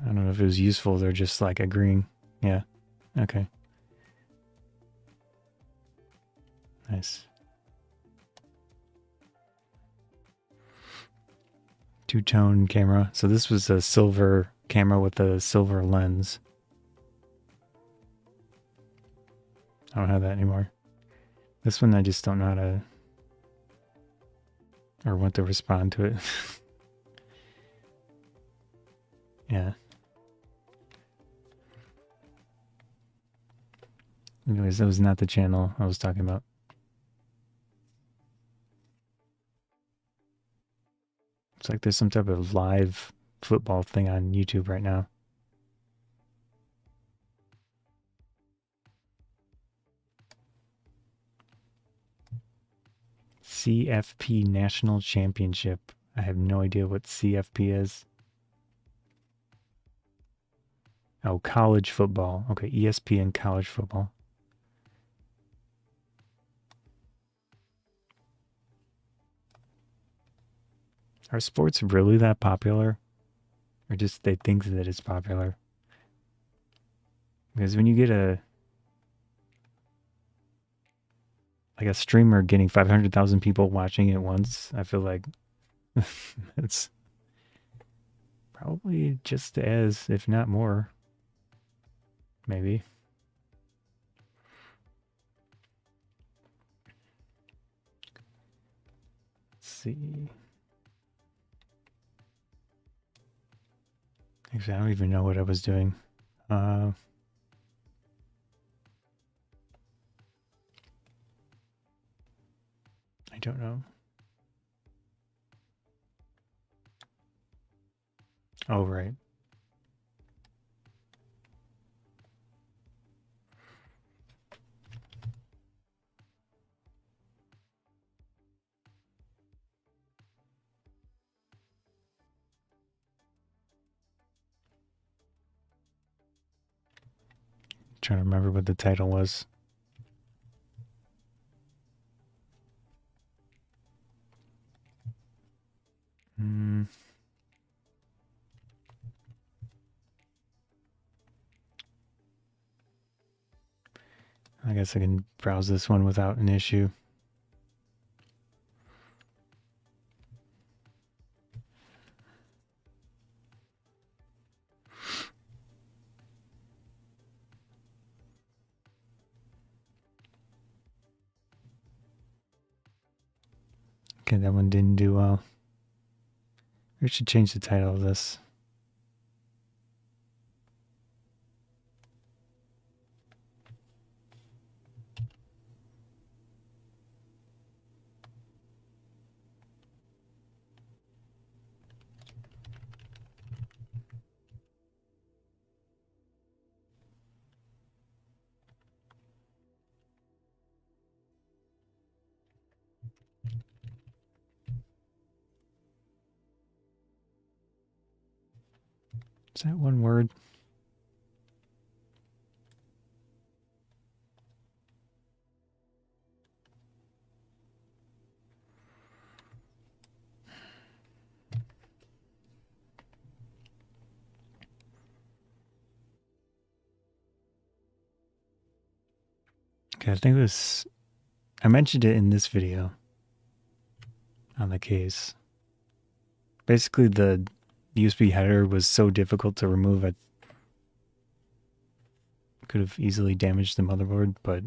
A: I don't know if it was useful. They're just like agreeing. Yeah. Okay. Nice. Two-tone camera. So this was a silver camera with a silver lens. I don't have that anymore. This one I just don't know how to or want to respond to it. Yeah. Anyways, that was not the channel I was talking about. It's like there's some type of live football thing on YouTube right now. CFP National Championship. I have no idea what CFP is. Oh, college football. Okay, ESPN college football. Are sports really that popular? Or just they think that it's popular? Because when you get a streamer getting 500,000 people watching it once, I feel like it's probably just as, if not more. Maybe. Let's see. Actually, I don't even know what I was doing. I don't know. Oh, right. Trying to remember what the title was. I guess I can browse this one without an issue. Okay, that one didn't do well. We should change the title of this. Is that one word? Okay, I think this, I mentioned it in this video on the case. Basically, the USB header was so difficult to remove, I could have easily damaged the motherboard, but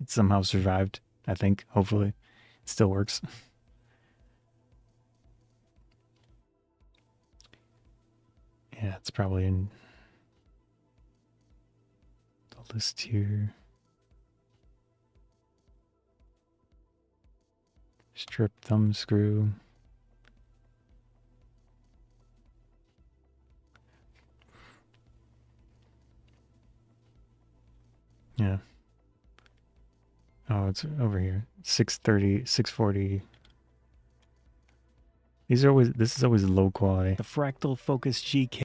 A: it somehow survived, I think, hopefully. It still works. Yeah, it's probably in the list here. Strip thumb screw. Yeah. Oh, it's over here. 630, 640. These are always, this is always low quality. The fractal focus GK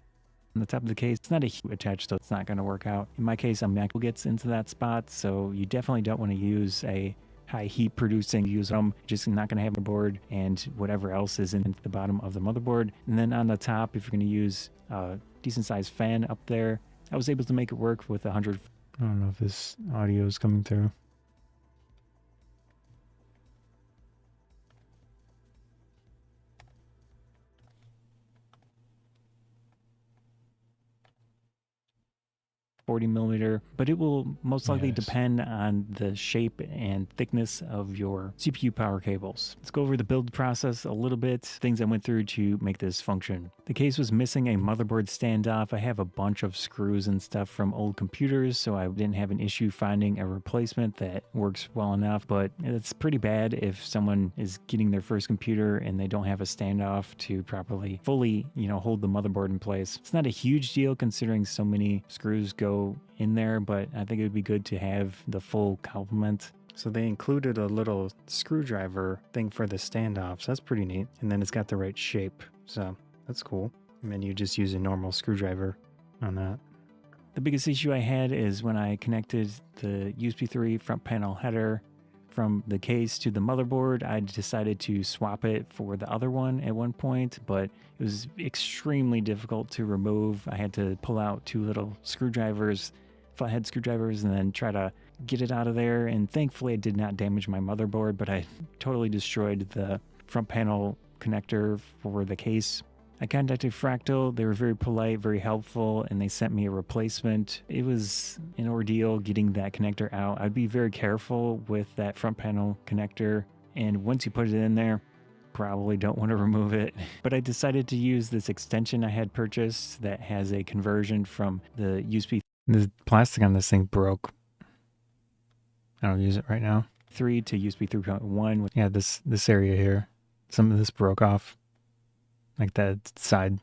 A: on the top of the case, it's not a heat attached, so it's not going to work out. In my case, a Mac gets into that spot, so you definitely don't want to use a high heat producing, use them, just not going to have a board and whatever else is in the bottom of the motherboard. And then on the top, if you're going to use a decent sized fan up there, I was able to make it work with 100. I don't know if this audio is coming through. $40mm, but it will most likely depend on the shape and thickness of your CPU power cables. Let's go over the build process a little bit, things I went through to make this function. The case was missing a motherboard standoff. I have a bunch of screws and stuff from old computers, so I didn't have an issue finding a replacement that works well enough, but it's pretty bad if someone is getting their first computer and they don't have a standoff to properly, fully, hold the motherboard in place. It's not a huge deal considering so many screws go in there, but I think it would be good to have the full complement. So they included a little screwdriver thing for the standoffs. That's pretty neat. And then it's got the right shape. So that's cool. And then you just use a normal screwdriver on that. The biggest issue I had is when I connected the USB 3 front panel header from the case to the motherboard. I decided to swap it for the other one at one point, but it was extremely difficult to remove. I had to pull out two little screwdrivers, flathead screwdrivers, and then try to get it out of there. And thankfully it did not damage my motherboard, but I totally destroyed the front panel connector for the case. I contacted Fractal. They were very polite, very helpful, and they sent me a replacement. It was an ordeal getting that connector out. I'd be very careful with that front panel connector, and once you put it in there, probably don't want to remove it. But I decided to use this extension I had purchased that has a conversion from the USB. The plastic on this thing broke. I don't use it right now. 3 to USB 3.1. Yeah, this area here. Some of this broke off. Like that side,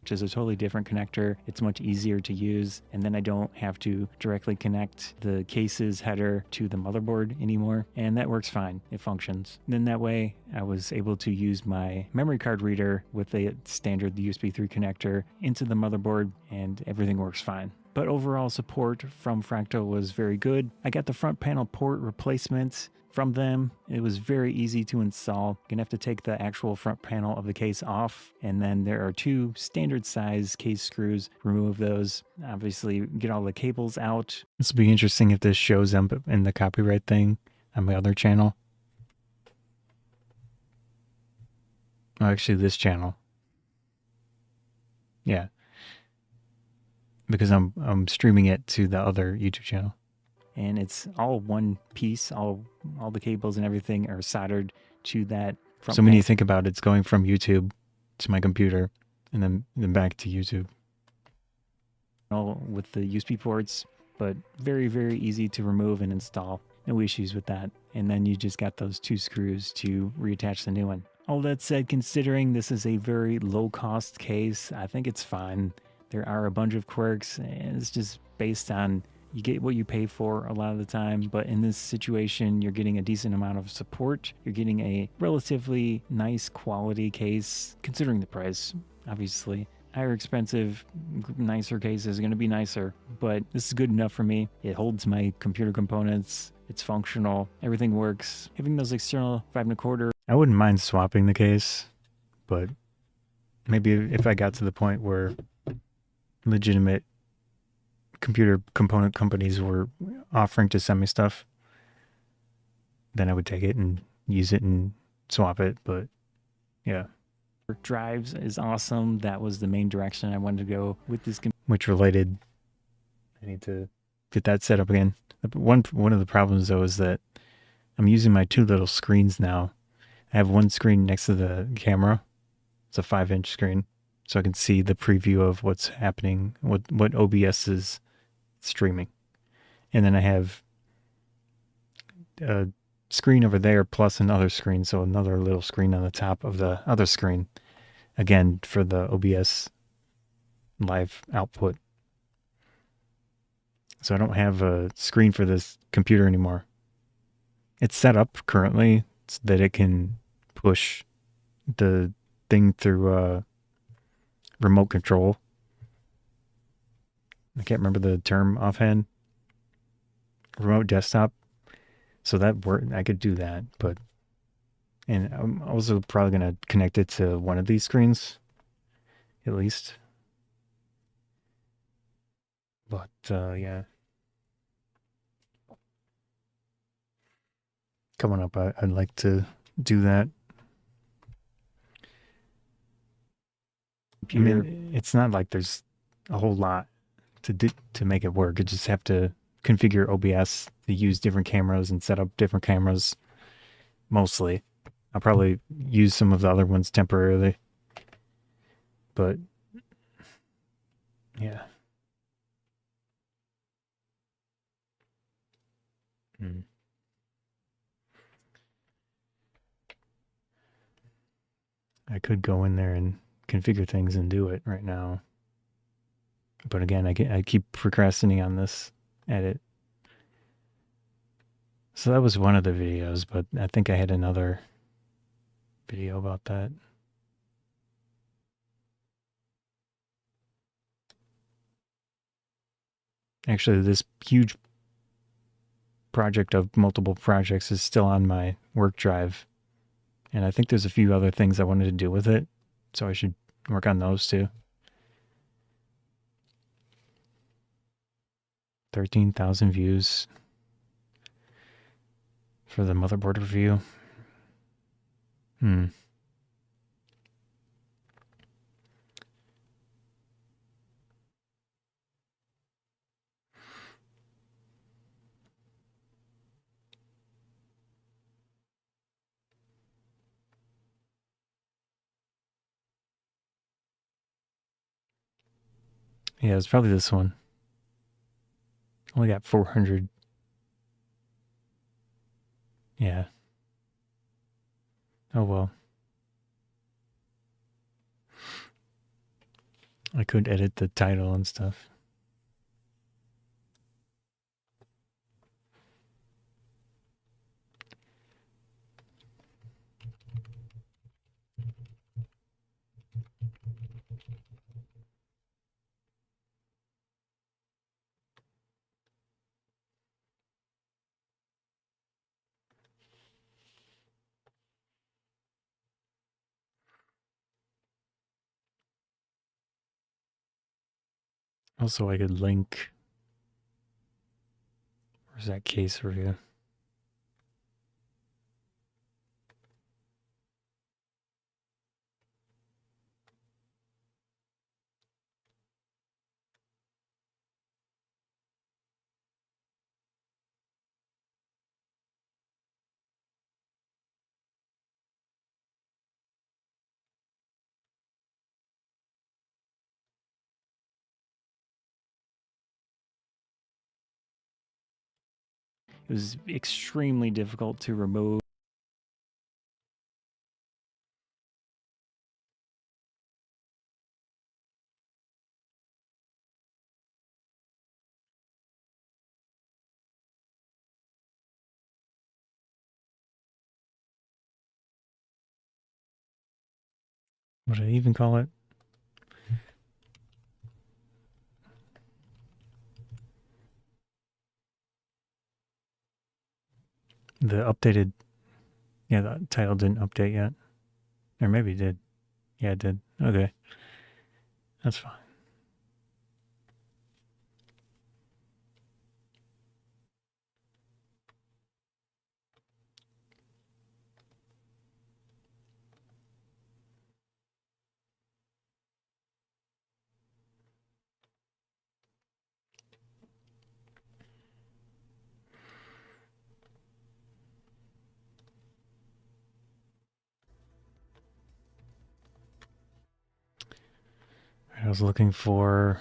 A: which is a totally different connector. It's much easier to use, and then I don't have to directly connect the case's header to the motherboard anymore, and that works fine. It functions. Then that way I was able to use my memory card reader with a standard USB 3 connector into the motherboard, and everything works fine. But overall support from Fractal was very good. I got the front panel port replacement from them. It was very easy to install. You're gonna have to take the actual front panel of the case off, and then there are 2 standard size case screws. Remove those. Obviously, get all the cables out. This will be interesting if this shows up in the copyright thing on my other channel. Oh, actually, this channel. Yeah, because I'm streaming it to the other YouTube channel, and it's all one piece. All the cables and everything are soldered to that. So when you think about it, it's going from YouTube to my computer, and then back to YouTube. All with the USB ports, but very, very easy to remove and install. No issues with that. And then you just got those 2 screws to reattach the new one. All that said, considering this is a very low cost case, I think it's fine. There are a bunch of quirks, and it's just based on you get what you pay for a lot of the time. But in this situation, you're getting a decent amount of support. You're getting a relatively nice quality case, considering the price, obviously. Higher expensive, nicer case is going to be nicer, but this is good enough for me. It holds my computer components. It's functional. Everything works. Having those external 5.25. I wouldn't mind swapping the case, but maybe if I got to the point where legitimate computer component companies were offering to send me stuff, then I would take it and use it and swap it. But yeah. Drives is awesome. That was the main direction I wanted to go with this, which related. I need to get that set up again. One of the problems though is that I'm using my 2 little screens now. I have one screen next to the camera. It's a 5-inch screen, so I can see the preview of what's happening, what OBS is streaming. And then I have a screen over there plus another screen, so another little screen on the top of the other screen, again for the OBS live output. So I don't have a screen for this computer anymore. It's set up currently so that it can push the thing through remote control. I can't remember the term offhand. Remote desktop. So that I could do that, but and I'm also probably going to connect it to one of these screens, at least. But yeah, coming up, I'd like to do that. I mean, it's not like there's a whole lot to make it work. You just have to configure OBS to use different cameras and set up different cameras. Mostly, I'll probably use some of the other ones temporarily, but yeah. I could go in there and configure things and do it right now. But again, I keep procrastinating on this edit. So that was one of the videos, but I think I had another video about that. Actually, this huge project of multiple projects is still on my work drive. And I think there's a few other things I wanted to do with it. So I should work on those too. 13,000 views for the motherboard review. Yeah, it's probably this one. Only got 400. Yeah. Oh well. I could edit the title and stuff. Also, I could link. Where's that case review? It was extremely difficult to remove. What did I even call it? The updated. Yeah, the title didn't update yet. Or maybe it did. Yeah, it did. Okay. That's fine. I was looking for.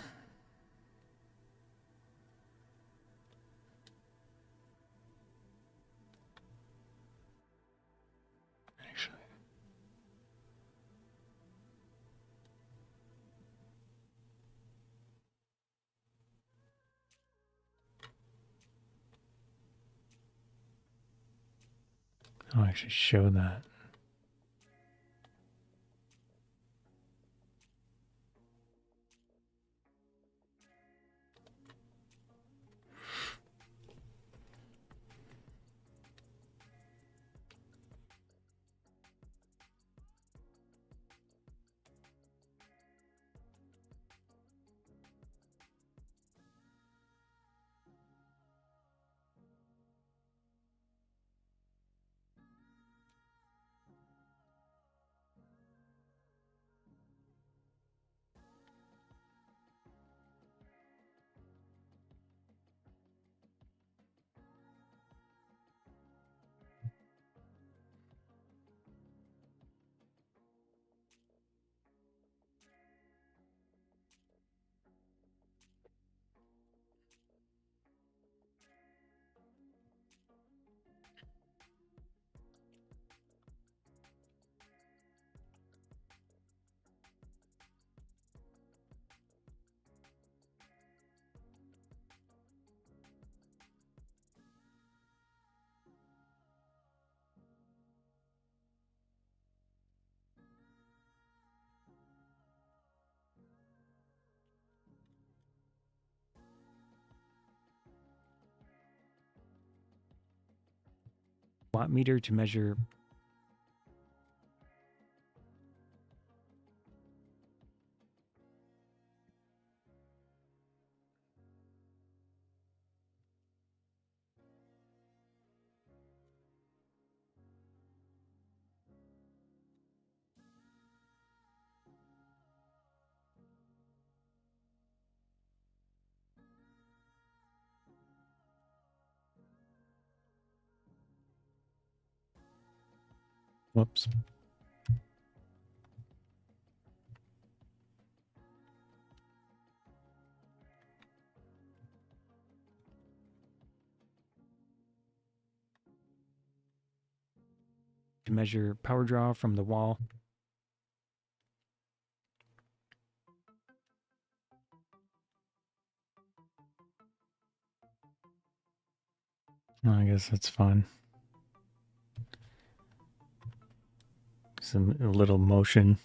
A: Actually, I'll actually show that. Watt meter to measure. Whoops. To measure power draw from the wall. I guess that's fine. A little motion.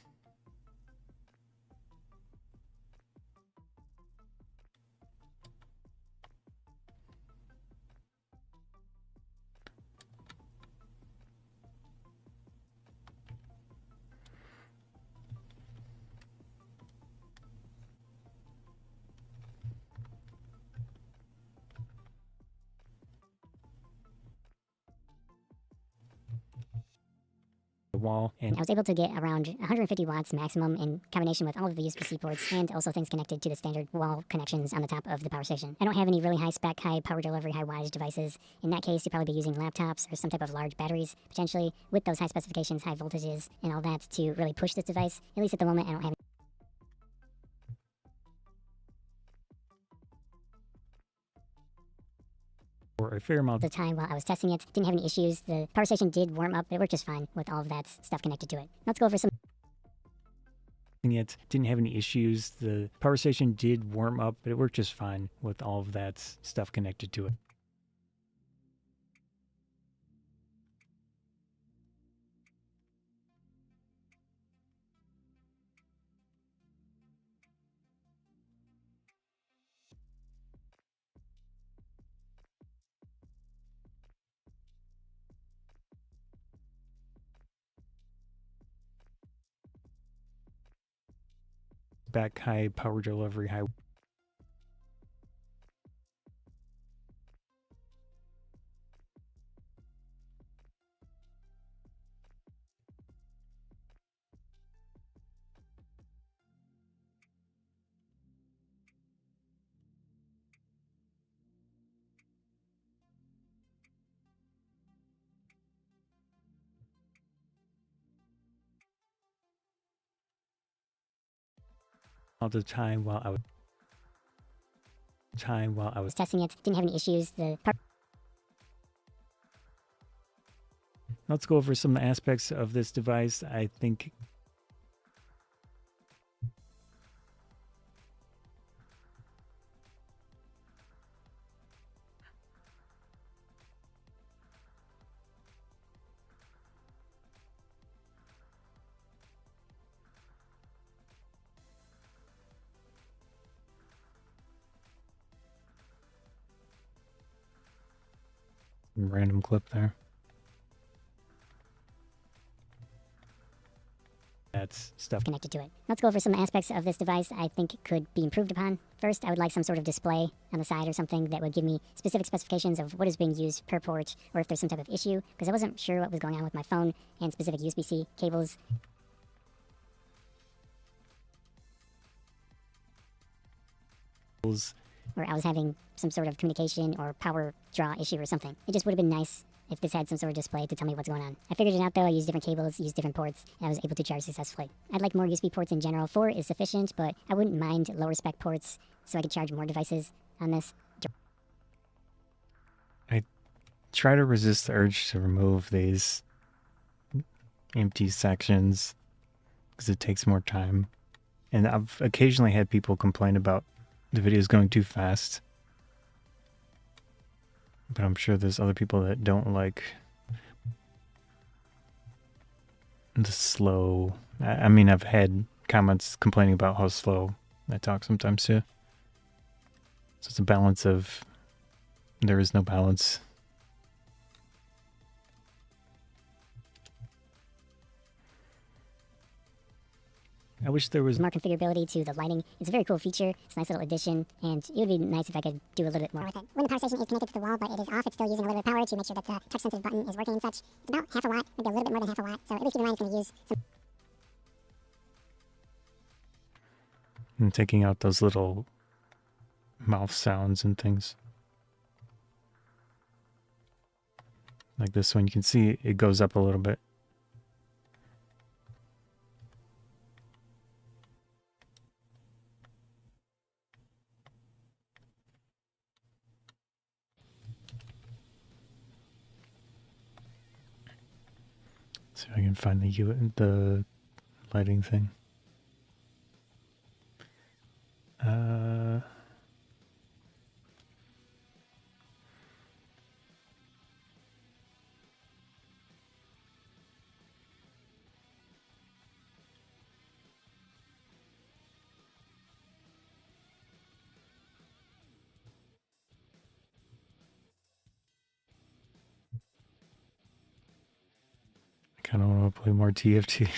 A: wall, and
D: I was able to get around 150 watts maximum in combination with all of the USB-C ports and also things connected to the standard wall connections on the top of the power station. I don't have any really high spec, high power delivery, high wattage devices. In that case, you'd probably be using laptops or some type of large batteries, potentially, with those high specifications, high voltages, and all that to really push this device. At least at the moment, I don't have
A: for a fair amount
D: the time while I was testing it. Didn't have any issues. The power station did warm up, but it worked just fine with all of that stuff connected to it. Let's go over some
A: it didn't have any issues. The power station did warm up, but it worked just fine with all of that stuff connected to it. Back high power delivery, high all the time while I was
D: testing it. Didn't have any issues. The power
A: Let's go over some aspects of this device. I think some random clip there. That's stuff
D: connected to it. Let's go over some aspects of this device I think could be improved upon. First, I would like some sort of display on the side or something that would give me specific specifications of what is being used per port or if there's some type of issue, because I wasn't sure what was going on with my phone and specific USB-C cables. Where I was having some sort of communication or power draw issue or something. It just would have been nice if this had some sort of display to tell me what's going on. I figured it out though. I used different cables, used different ports, and I was able to charge successfully. I'd like more USB ports in general. 4 is sufficient, but I wouldn't mind lower spec ports so I could charge more devices on this.
A: I try to resist the urge to remove these empty sections because it takes more time. And I've occasionally had people complain about the videos going too fast. But I'm sure there's other people that don't like the slow. I mean, I've had comments complaining about how slow I talk sometimes too. So it's a balance of, there is no balance. I wish there was
D: More configurability to the lighting. It's a very cool feature. It's a nice little addition, and it would be nice if I could do a little bit more with it. When the power station is connected to the wall, but it is off, it's still using a little bit of power to make sure that the touch-sensitive button is working and such. It's about half a watt, maybe a little bit more than half a watt. So at least keep in mind it's going to use some.
A: and taking out those little mouth sounds and things. Like this one, you can see it goes up a little bit. See if I can find the lighting thing. I kind of want to play more TFT.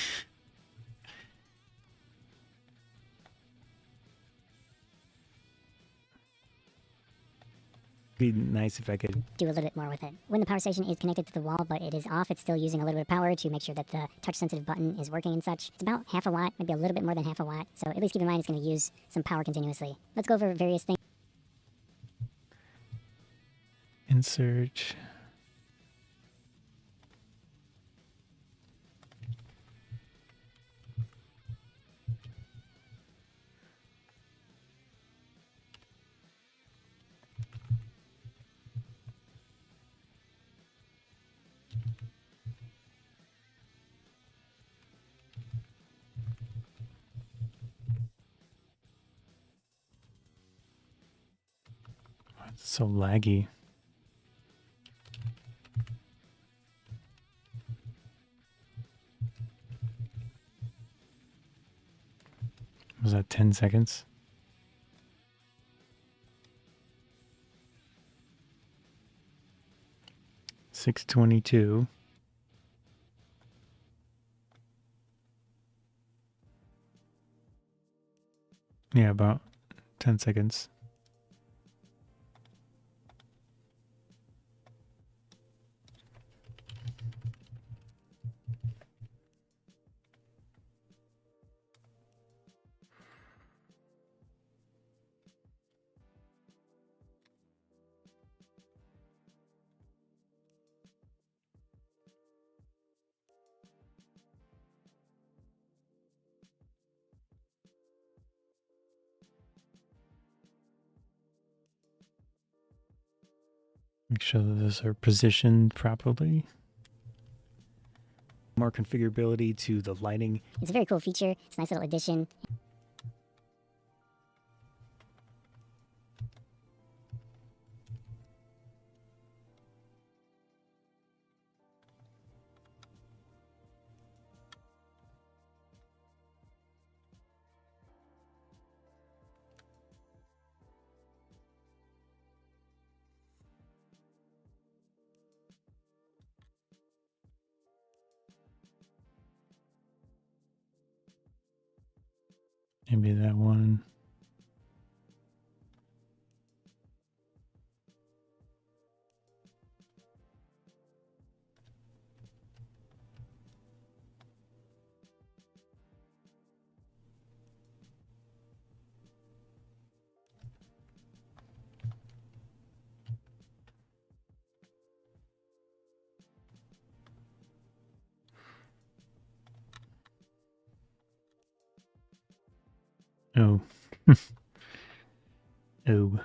A: Be nice if I could
D: do a little bit more with it. When the power station is connected to the wall but it is off, it's still using a little bit of power to make sure that the touch sensitive button is working and such. It's about half a watt, maybe a little bit more than half a watt. So at least keep in mind it's going to use some power continuously. Let's go over various things.
A: insert. It's so laggy. Was that 10 seconds? $6.22. Yeah, about 10 seconds. Make sure that those are positioned properly. More configurability to the lighting.
D: It's a very cool feature. It's a nice little addition.
A: Maybe that one. Oh. Oh.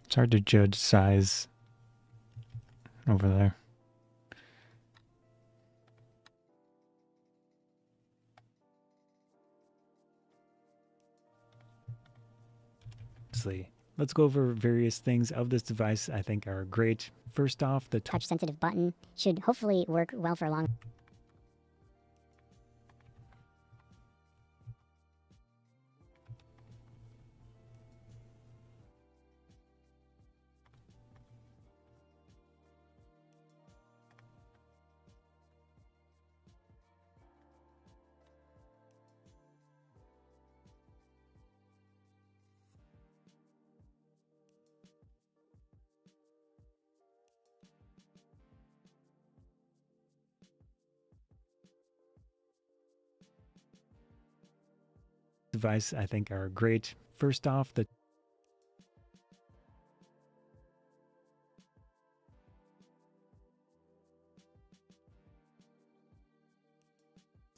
A: It's hard to judge size over there. Let's go over various things of this device I think are great. First off, the
D: Touch sensitive button should hopefully work well for a long
A: device I think are great. First off, the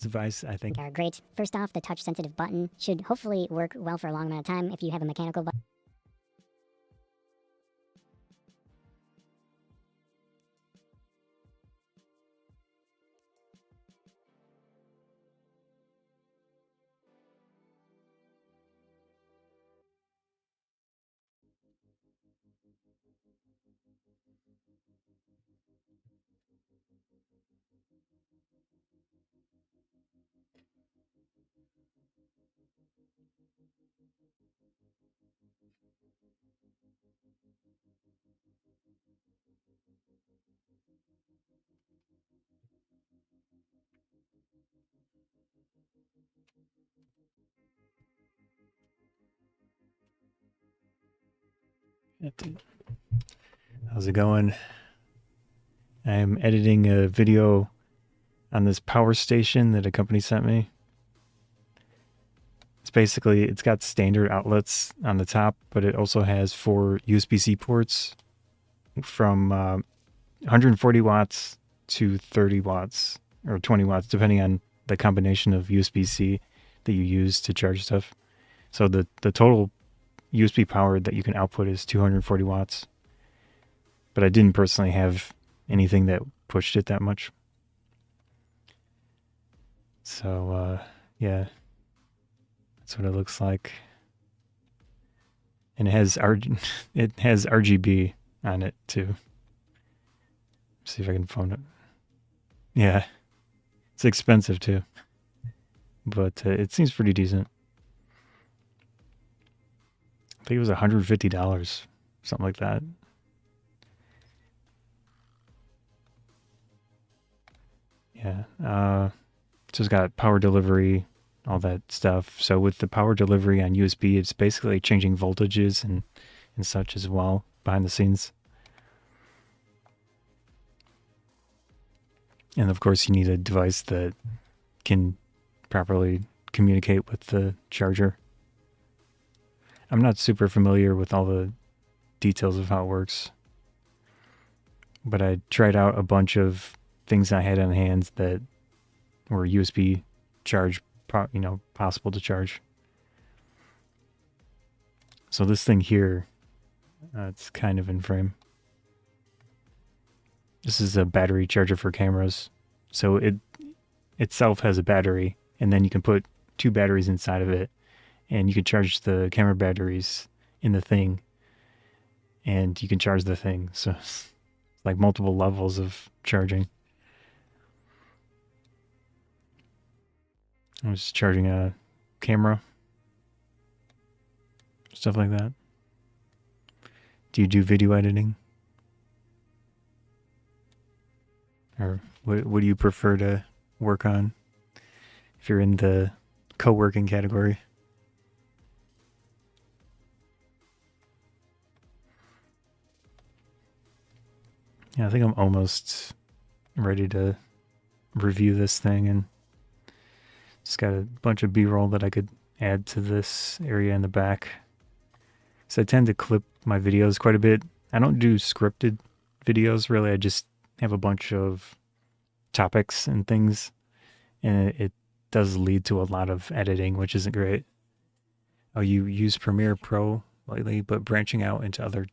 A: device I think
D: are great. First off, the touch sensitive button should hopefully work well for a long amount of time if you have a mechanical button.
A: How's it going? I'm editing a video on this power station that a company sent me. It's got standard outlets on the top, but it also has 4 USB-C ports from 140 watts to 30 watts or 20 watts, depending on the combination of USB-C that you use to charge stuff. So the total USB power that you can output is 240 watts. But I didn't personally have anything that pushed it that much. So yeah, that's what it looks like. And it has RGB on it too. See if I can phone it. Yeah, it's expensive too, but it seems pretty decent. I think it was $150, something like that. Yeah, so it's got power delivery, all that stuff. So with the power delivery on USB, it's basically changing voltages and such as well behind the scenes. And of course, you need a device that can properly communicate with the charger. I'm not super familiar with all the details of how it works, but I tried out a bunch of things I had on hand that were USB charge, possible to charge. So this thing here, it's kind of in frame. This is a battery charger for cameras. So it itself has a battery, and then you can put 2 batteries inside of it, and you can charge the camera batteries in the thing, and you can charge the thing. So it's like multiple levels of charging. I was charging a camera, stuff like that. Do you do video editing? Or what do you prefer to work on if you're in the co-working category? Yeah, I think I'm almost ready to review this thing, and just got a bunch of B-roll that I could add to this area in the back. So I tend to clip my videos quite a bit. I don't do scripted videos really. I just have a bunch of topics and things, and it does lead to a lot of editing, which isn't great. Oh, you use Premiere Pro lately, but branching out into other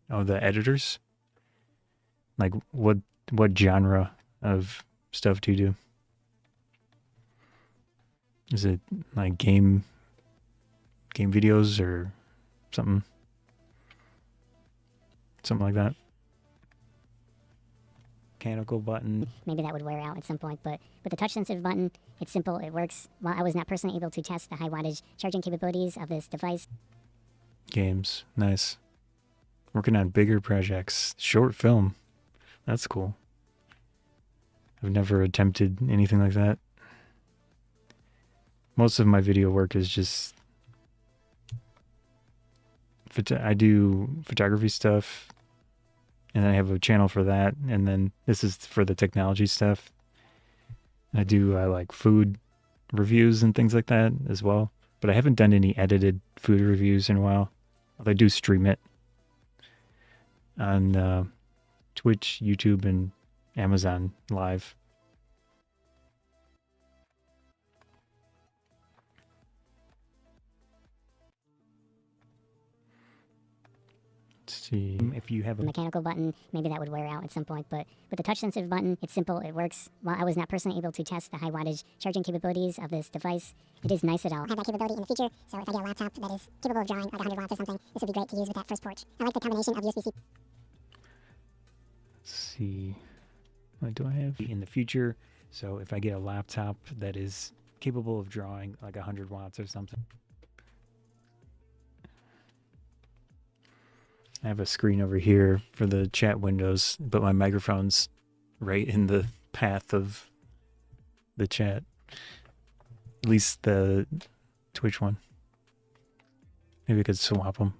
A: the editors? Like what genre of stuff do you do? Is it like game videos or something like that? Mechanical button.
D: Maybe that would wear out at some point, but with the touch-sensitive button, it's simple, it works. While I was not personally able to test the high wattage charging capabilities of this device.
A: Games, nice. Working on bigger projects. Short film, that's cool. I've never attempted anything like that. Most of my video work is just I do photography stuff, and I have a channel for that, and then this is for the technology stuff. I do like food reviews and things like that as well, but I haven't done any edited food reviews in a while. Although I do stream it on Twitch, YouTube, and Amazon Live. See if you have a
D: mechanical button, maybe that would wear out at some point, but with the touch-sensitive button, it's simple, it works. While I was not personally able to test the high wattage charging capabilities of this device, it is nice that I'll have that capability in the future. So if I get a laptop that is capable of drawing like 100 watts or something, this would be great to use with that first port. I like the combination of USB-C.
A: Let's see, what do I have in the future? So if I get a laptop that is capable of drawing like 100 watts or something. I have a screen over here for the chat windows, but my microphone's right in the path of the chat. At least the Twitch one. Maybe I could swap them.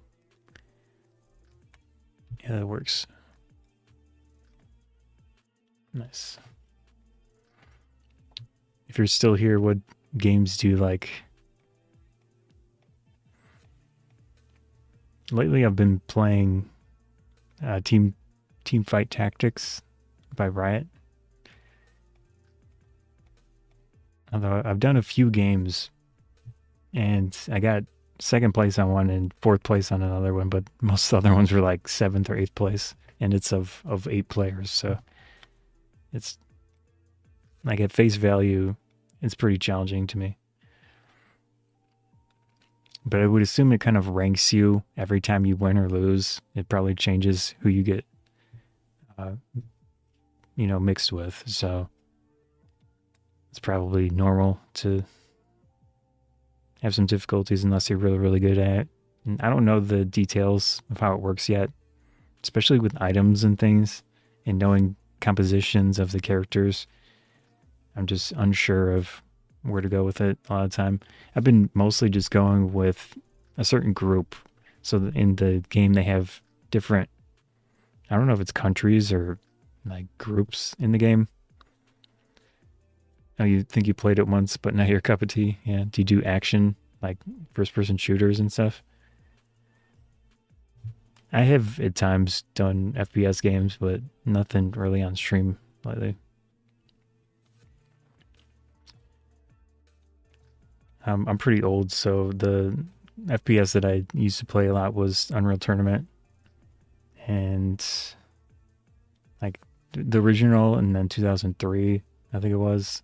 A: Yeah, that works. Nice. If you're still here, what games do you like? Lately, I've been playing Team Fight Tactics by Riot. Although I've done a few games, and I got second place on one and fourth place on another one, but most of the other ones were like 7th or 8th place, and it's of 8 players, so it's like at face value, it's pretty challenging to me. But I would assume it kind of ranks you every time you win or lose. It probably changes who you get, mixed with. So it's probably normal to have some difficulties unless you're really, really good at it. And I don't know the details of how it works yet, especially with items and things and knowing compositions of the characters. I'm just unsure of where to go with it a lot of the time. I've been mostly just going with a certain group. So in the game, they have different, I don't know if it's countries or like groups in the game. Oh, you think you played it once, but not your cup of tea? Yeah. Do you do action, like first-person shooters and stuff? I have at times done FPS games, but nothing really on stream lately. I'm pretty old, so the FPS that I used to play a lot was Unreal Tournament, and like the original, and then 2003, I think it was,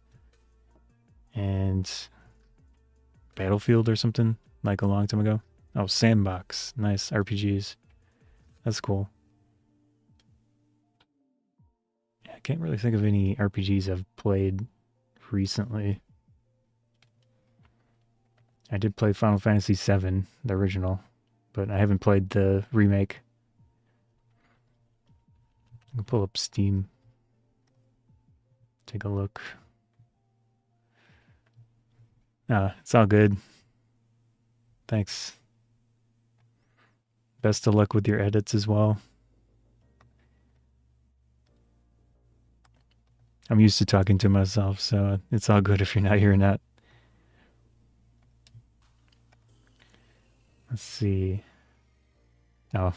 A: and Battlefield or something, like a long time ago. Oh, Sandbox, nice RPGs. That's cool. I can't really think of any RPGs I've played recently. I did play Final Fantasy VII, the original, but I haven't played the remake. I can pull up Steam. Take a look. It's all good. Thanks. Best of luck with your edits as well. I'm used to talking to myself, so it's all good if you're not hearing that. Let's see. Oh.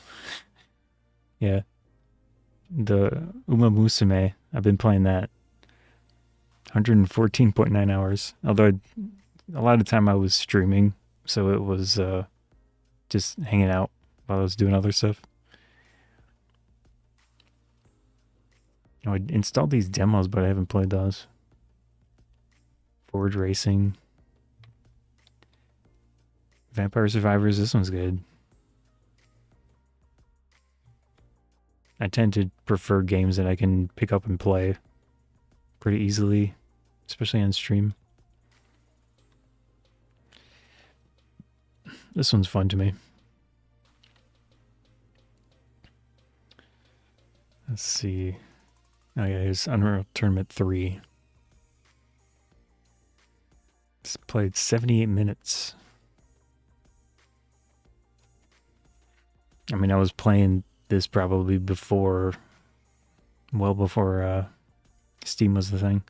A: Yeah. The Uma Musume, I've been playing that. 114.9 hours. Although a lot of the time I was streaming, so it was just hanging out while I was doing other stuff. I installed these demos, but I haven't played those. Forward Racing. Vampire Survivors, this one's good. I tend to prefer games that I can pick up and play pretty easily, especially on stream. This one's fun to me. Let's see. Oh yeah, here's Unreal Tournament 3. It's played 78 minutes. I mean, I was playing this probably before, well before Steam was the thing.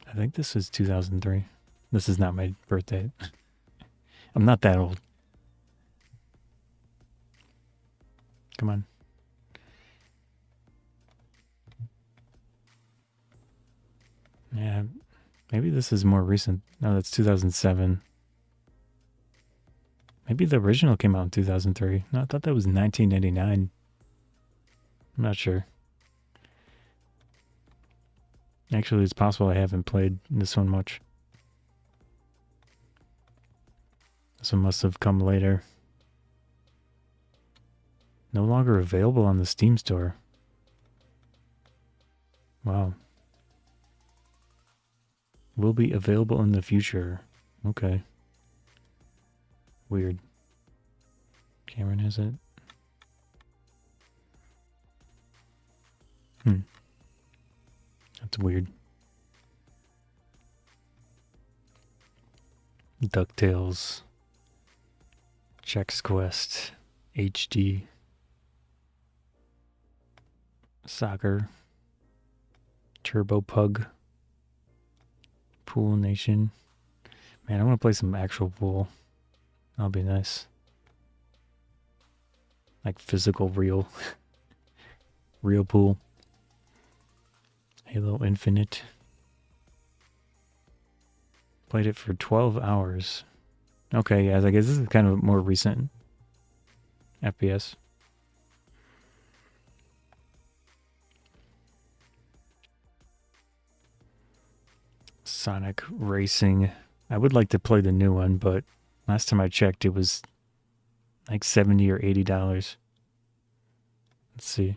A: I think this is 2003. This is not my birthday. I'm not that old. Come on. Yeah, maybe this is more recent. No, that's 2007. Maybe the original came out in 2003. No, I thought that was 1999. I'm not sure. Actually, it's possible I haven't played this one much. This one must have come later. No longer available on the Steam store. Wow. Will be available in the future. Okay. Weird. Cameron has it. That's weird. DuckTales, Chex Quest, HD, Soccer, Turbo Pug, Pool Nation. Man, I want to play some actual pool. That'll be nice. Like physical, real pool. Halo Infinite. Played it for 12 hours. Okay, yeah, I guess this is kind of more recent FPS. Sonic Racing. I would like to play the new one, but last time I checked it was like $70 or $80. Let's see.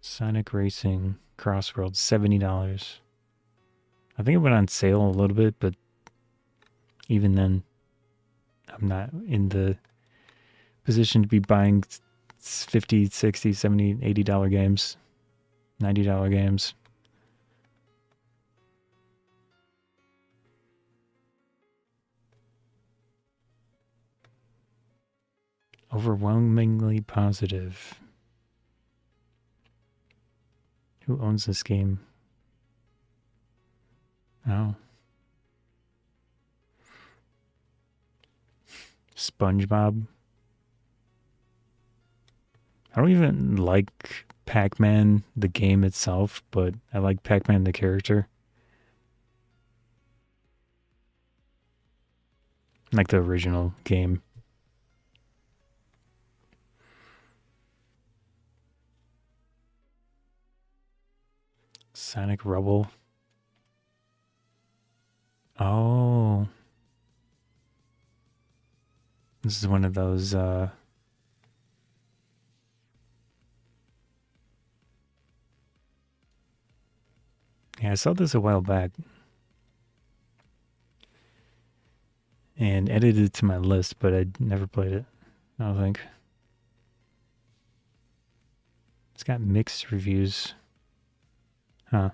A: Sonic Racing Crossworld, $70. I think it went on sale a little bit, but even then, I'm not in the position to be buying $50, $60, $70, $80 games, $90 games. Overwhelmingly positive. Who owns this game? Oh. SpongeBob. I don't even like Pac-Man, the game itself, but I like Pac-Man, the character. Like the original game. Sonic Rubble. Oh. This is one of those, yeah, I saw this a while back. And added it to my list, but I never played it, I don't think. It's got mixed reviews. Huh.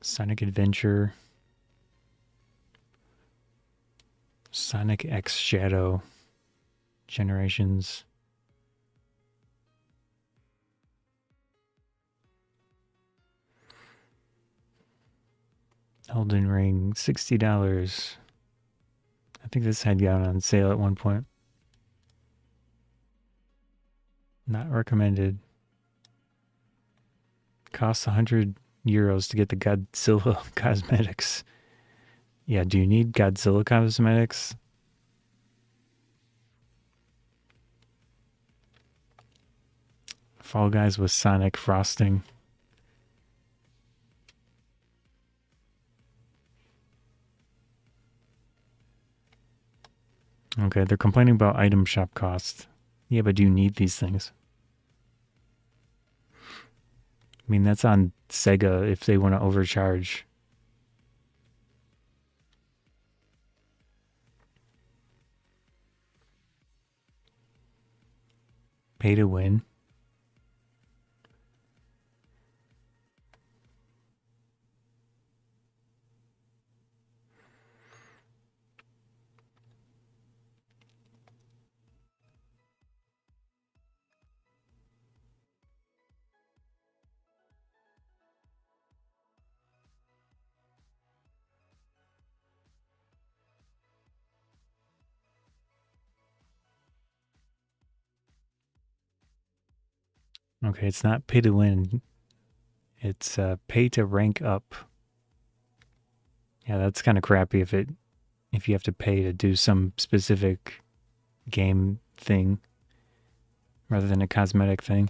A: Sonic Adventure. Sonic X Shadow. Generations. Elden Ring, $60. I think this had gone on sale at one point. Not recommended. Costs 100 euros to get the Godzilla cosmetics. Yeah, do you need Godzilla cosmetics? Fall Guys with Sonic frosting. Okay, they're complaining about item shop costs. Yeah, but do you need these things? I mean, that's on Sega if they want to overcharge. Pay to win. Okay, it's not pay to win. It's pay to rank up. Yeah, that's kind of crappy if you have to pay to do some specific game thing rather than a cosmetic thing.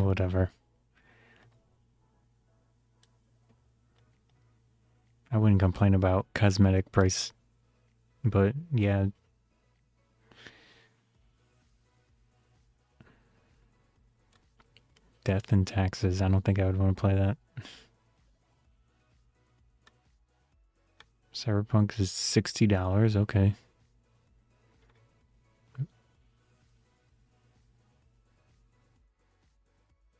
A: Whatever. I wouldn't complain about cosmetic price, but yeah. Death and Taxes. I don't think I would want to play that. Cyberpunk is $60. Okay.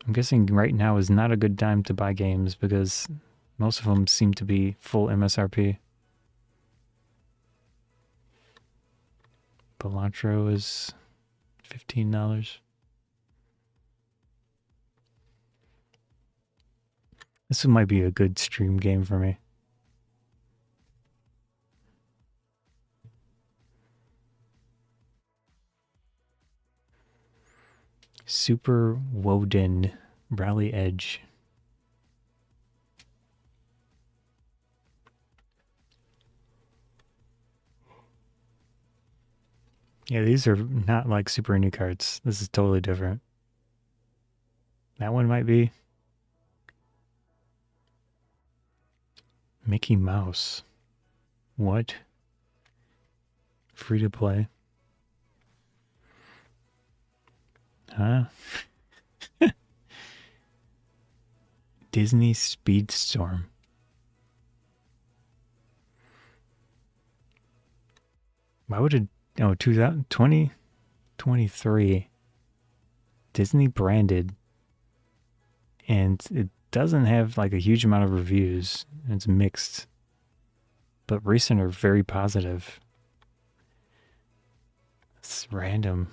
A: I'm guessing right now is not a good time to buy games because most of them seem to be full MSRP. Cilantro is $15. This might be a good stream game for me. Super Woden Rally Edge. Yeah, these are not like Super Indie cards. This is totally different. That one might be. Mickey Mouse. What? Free to play. Huh? Disney Speedstorm. Why would it... Oh, 2023. Disney branded. And it doesn't have like a huge amount of reviews. It's mixed. But recent are very positive. It's random.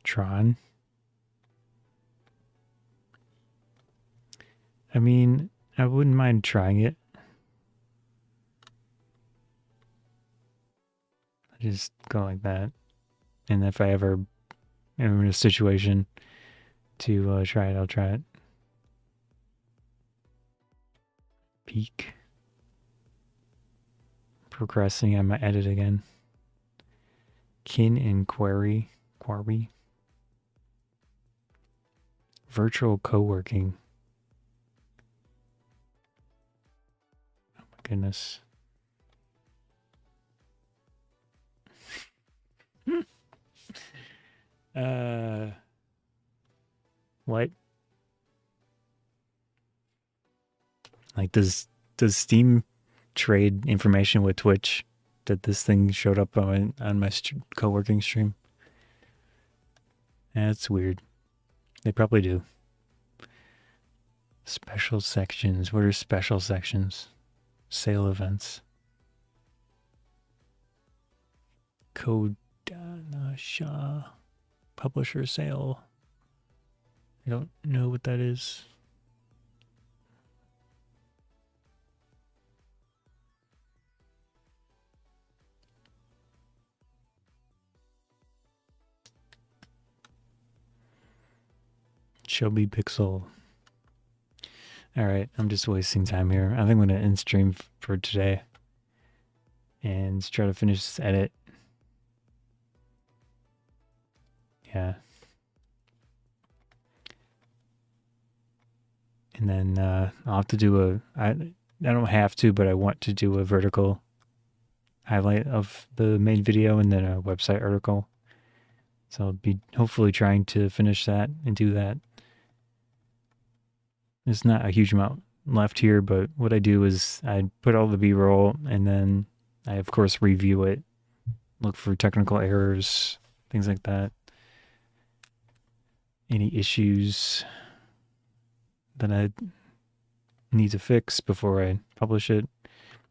A: Tron. I mean, I wouldn't mind trying it. I just go like that. And if I ever am in a situation to try it, I'll try it. Peak. Progressing, I might edit again. Kin and Quarry. Virtual co-working. Oh my goodness. What? Like, does Steam trade information with Twitch that this thing showed up on my co-working stream? That's weird. They probably do. Special sections. What are special sections? Sale events. Kodansha. Publisher sale. I don't know what that is. Chubby Pixel. Alright, I'm just wasting time here. I think I'm going to end stream for today. And try to finish this edit. Yeah. And then I'll have to do I don't have to, but I want to do a vertical highlight of the main video and then a website article. So I'll be hopefully trying to finish that and do that. There's not a huge amount left here, but what I do is I put all the B-roll and then I, of course, review it, look for technical errors, things like that. Any issues that I need to fix before I publish it.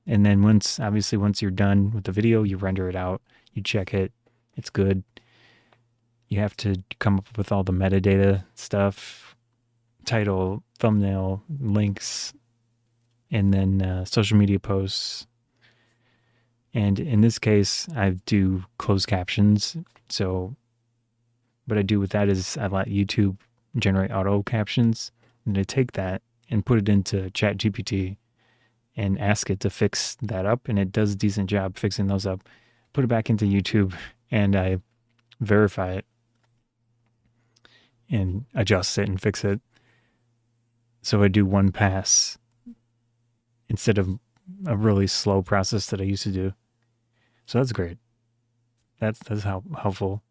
A: And then once you're done with the video, you render it out, you check it, it's good. You have to come up with all the metadata stuff, title, thumbnail, links, and then social media posts. And in this case, I do closed captions. So what I do with that is I let YouTube generate auto captions, and I take that and put it into ChatGPT and ask it to fix that up, and it does a decent job fixing those up. Put it back into YouTube, and I verify it and adjust it and fix it. So I do one pass instead of a really slow process that I used to do. So that's great. That's how helpful.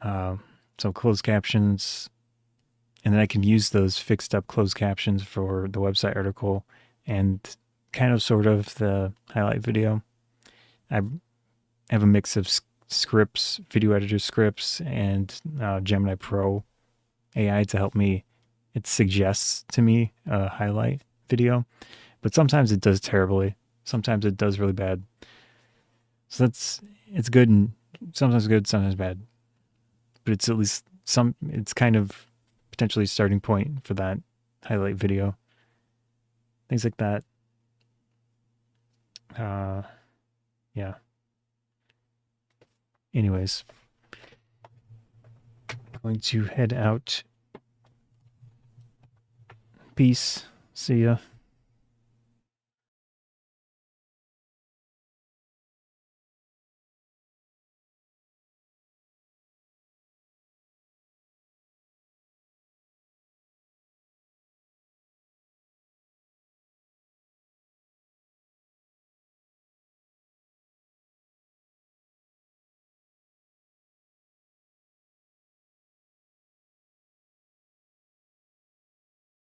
A: So closed captions, and then I can use those fixed up closed captions for the website article and kind of sort of the highlight video. I have a mix of scripts, video editor scripts, and Gemini Pro AI to help me. It suggests to me a highlight video, but sometimes it does terribly. Sometimes it does really bad. So it's good and sometimes good, sometimes bad. But it's at least it's kind of potentially a starting point for that highlight video. Things like that. Yeah. Anyways, going to head out. Peace. See ya.